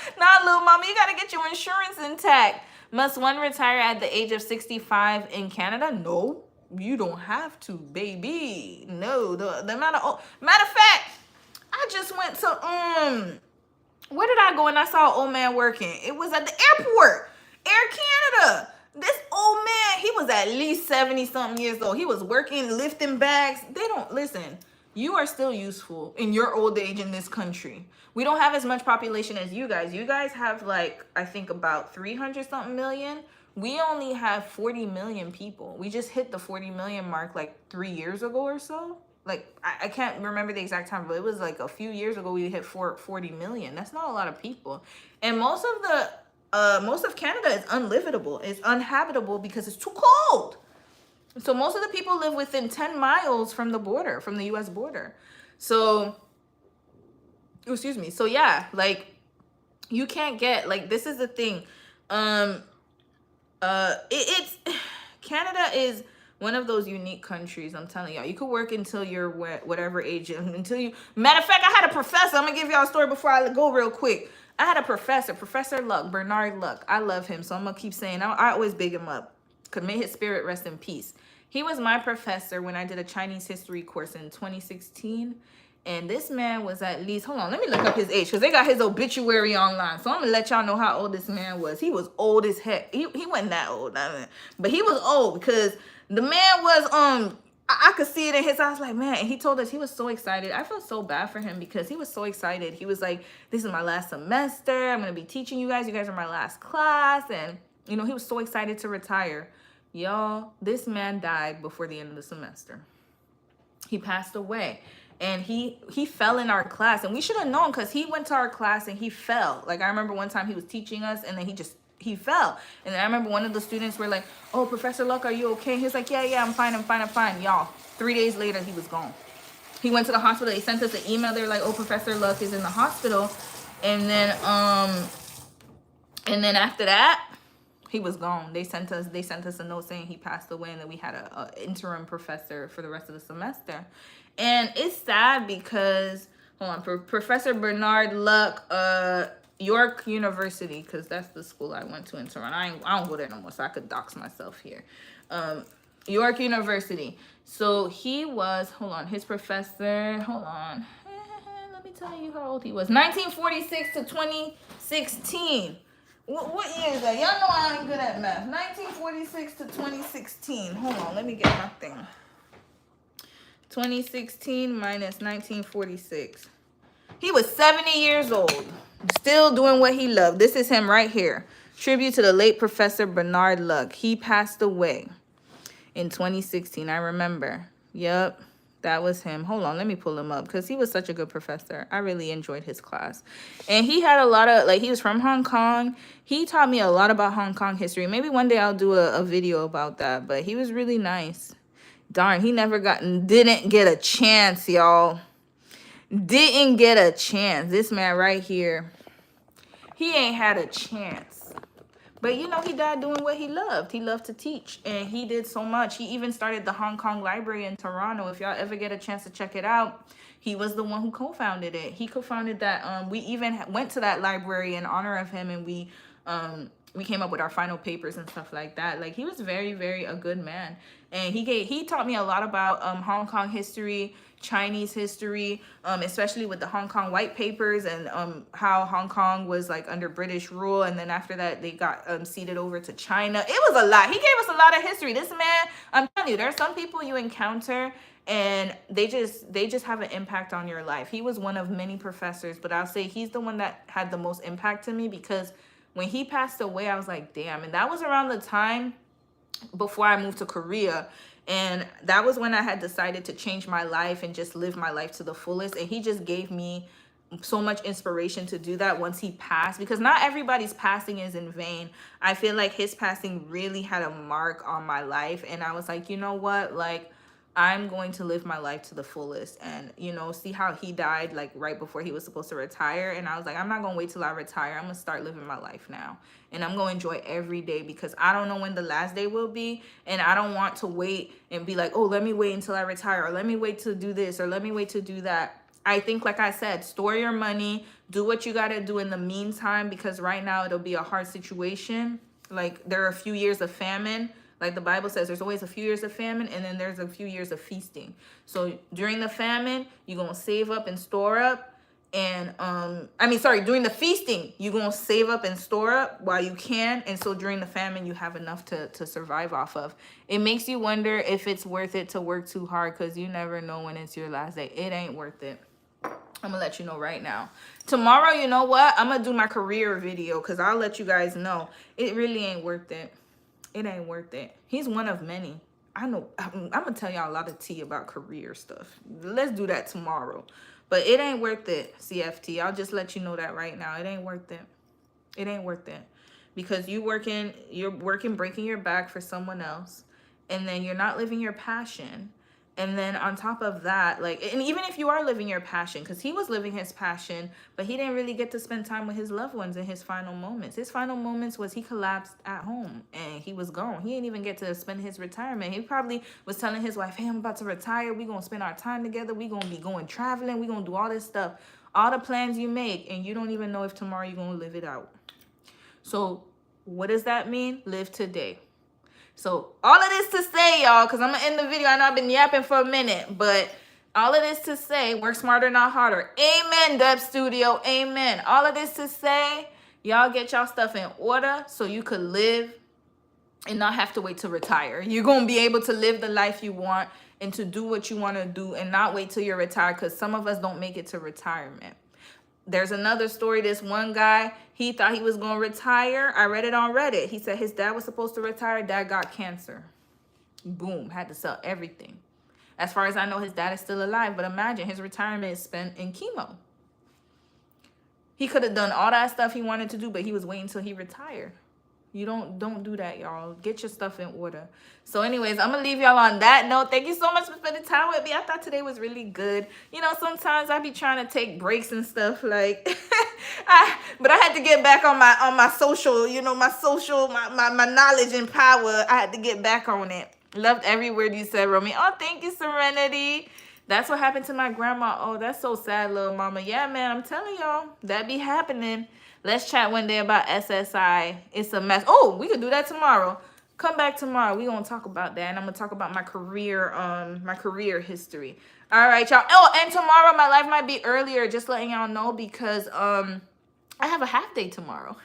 little mama, you got to get your insurance intact. Must one retire at the age of 65 in Canada? No, you don't have to, baby. No, the amount of... Matter of fact, I just went to, where did I go and I saw an old man working? It was at the airport, Air Canada. This old man, he was at least 70-something years old. He was working, lifting bags. They don't, listen, you are still useful in your old age in this country. We don't have as much population as you guys. You guys have like, I think about 300-something million. We only have 40 million people. We just hit the 40 million mark like 3 years ago or so. Like, I can't remember the exact time, but it was like a few years ago we hit 40 million. That's not a lot of people. And most of Canada is unlivable. It's uninhabitable because it's too cold. So most of the people live within 10 miles from the border, from the US border. So, excuse me. So yeah, like you can't get, like, this is the thing. It's Canada is one of those unique countries. I'm telling y'all, you could work until you're whatever age, until you, matter of fact, I had a professor. I'm gonna give y'all a story before I go real quick. I had a professor, Professor Luck, Bernard Luck. I love him, so I'm gonna keep saying, I always big him up. Could may his spirit rest in peace. He was my professor when I did a Chinese history course in 2016. And this man was at least, hold on, let me look up his age because they got his obituary online. So I'm gonna let y'all know how old this man was. He was old as heck. He wasn't that old, but he was old because the man was I could see it in his eyes, like, man. And he told us he was so excited. I felt so bad for him because he was so excited. He was like, this is my last semester. I'm gonna be teaching you guys. You guys are my last class, and you know he was so excited to retire. Y'all, this man died before the end of the semester. He passed away. And he fell in our class, and we should have known because he went to our class and he fell. Like I remember one time he was teaching us, and then he fell. And then I remember one of the students were like, "Oh, Professor Luck, are you okay?" He was like, "Yeah, I'm fine, I'm fine." Y'all, 3 days later he was gone. He went to the hospital. They sent us an email. They were like, "Oh, Professor Luck is in the hospital," and then after that, he was gone. They sent us a note saying he passed away, and then we had a interim professor for the rest of the semester. And it's sad because, hold on, Professor Bernard Luck, York University, because that's the school I went to in Toronto. I don't go there no more, so I could dox myself here. York University. So he was, hold on, his professor, hold on. Let me tell you how old he was. 1946 to 2016. What year is that? Y'all know I ain't good at math. 1946 to 2016. Hold on, let me get my thing. 2016 minus 1946. He was 70 years old, still doing what he loved. This is him right here. Tribute to the late Professor Bernard Luck. He passed away in 2016. I remember. Yep, that was him. Hold on, let me pull him up because he was such a good professor. I really enjoyed his class. And he had a lot of, like, he was from Hong Kong. He taught me a lot about Hong Kong history. Maybe one day I'll do a video about that, but he was really nice. Darn, he didn't get a chance, y'all. Didn't get a chance. This man right here, he ain't had a chance. But you know, he died doing what he loved. He loved to teach, and he did so much. He even started the Hong Kong Library in Toronto. If y'all ever get a chance to check it out, he was the one who co-founded it. He co-founded that. We even went to that library in honor of him, and we came up with our final papers and stuff like that. Like, he was very, very a good man. And he taught me a lot about Hong Kong history, Chinese history, especially with the Hong Kong white papers, and how Hong Kong was like under British rule, and then after that they got ceded over to China. It was a lot. He gave us a lot of history. This man, I'm telling you, there are some people you encounter and they just have an impact on your life. He was one of many professors, but I'll say he's the one that had the most impact to me, because when he passed away, I was like, damn. And that was around the time before I moved to Korea. And that was when I had decided to change my life and just live my life to the fullest. And he just gave me so much inspiration to do that once he passed, because not everybody's passing is in vain. I feel like his passing really had a mark on my life. And I was like, you know what? Like, I'm going to live my life to the fullest, and, you know, see how he died like right before he was supposed to retire. And I was like, I'm not going to wait till I retire. I'm going to start living my life now, and I'm going to enjoy every day, because I don't know when the last day will be. And I don't want to wait and be like, oh, let me wait until I retire, or let me wait to do this, or let me wait to do that. I think, like I said, store your money, do what you got to do in the meantime, because right now it'll be a hard situation. Like, there are a few years of famine. Like the Bible says, there's always a few years of famine, and then there's a few years of feasting. So during the famine, you're going to save up and store up. And, during the feasting, you're going to save up and store up while you can. And so during the famine, you have enough to survive off of. It makes you wonder if it's worth it to work too hard, because you never know when it's your last day. It ain't worth it. I'm going to let you know right now. Tomorrow, you know what? I'm going to do my career video, because I'll let you guys know. It really ain't worth it. It ain't worth it. He's one of many. I know. I'm going to tell y'all a lot of tea about career stuff. Let's do that tomorrow. But it ain't worth it, CFT. I'll just let you know that right now. It ain't worth it. It ain't worth it. Because you're working, breaking your back for someone else. And then you're not living your passion. And then on top of that, like, and even if you are living your passion, because he was living his passion, but he didn't really get to spend time with his loved ones in his final moments. His final moments was he collapsed at home and he was gone. He didn't even get to spend his retirement. He probably was telling his wife, hey, I'm about to retire. We're going to spend our time together. We're going to be going traveling. We're going to do all this stuff. All the plans you make, and you don't even know if tomorrow you're going to live it out. So what does that mean? Live today. So all of this to say, y'all, because I'm going to end the video. I know I've been yapping for a minute, but All of this to say, work smarter, not harder. Amen, Dub Studio. Amen. All of this to say, y'all get y'all stuff in order so you could live and not have to wait to retire. You're going to be able to live the life you want and to do what you want to do and not wait till you're retired, because some of us don't make it to retirement. There's another story. This one guy, he thought he was going to retire. I read it on Reddit. He said his dad was supposed to retire. Dad got cancer. Boom. Had to sell everything. As far as I know, his dad is still alive. But imagine his retirement is spent in chemo. He could have done all that stuff he wanted to do, but he was waiting until he retired. You don't do that, y'all. Get your stuff in order. So anyways, I'm going to leave y'all on that note. Thank you so much for spending time with me. I thought today was really good. You know, sometimes I be trying to take breaks and stuff like, but I had to get back on my social, you know, my knowledge and power. I had to get back on it. Loved every word you said, Romy. Oh, thank you, Serenity. That's what happened to my grandma. Oh, that's so sad, little mama. Yeah, man, I'm telling y'all, that be happening. Let's chat one day about SSI. It's a mess. Oh, we could do that tomorrow. Come back tomorrow. We're going to talk about that. And I'm going to talk about my career history. All right, y'all. Oh, and tomorrow my life might be earlier, just letting y'all know, because I have a half day tomorrow.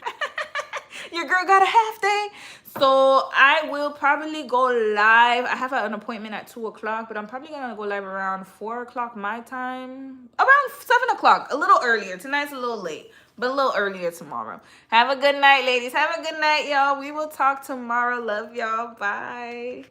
Your girl got a half day. So I will probably go live. I have an appointment at 2 o'clock, but I'm probably going to go live around 4 o'clock my time. Around 7 o'clock. A little earlier. Tonight's a little late, but a little earlier tomorrow. Have a good night, ladies. Have a good night, y'all. We will talk tomorrow. Love y'all. Bye.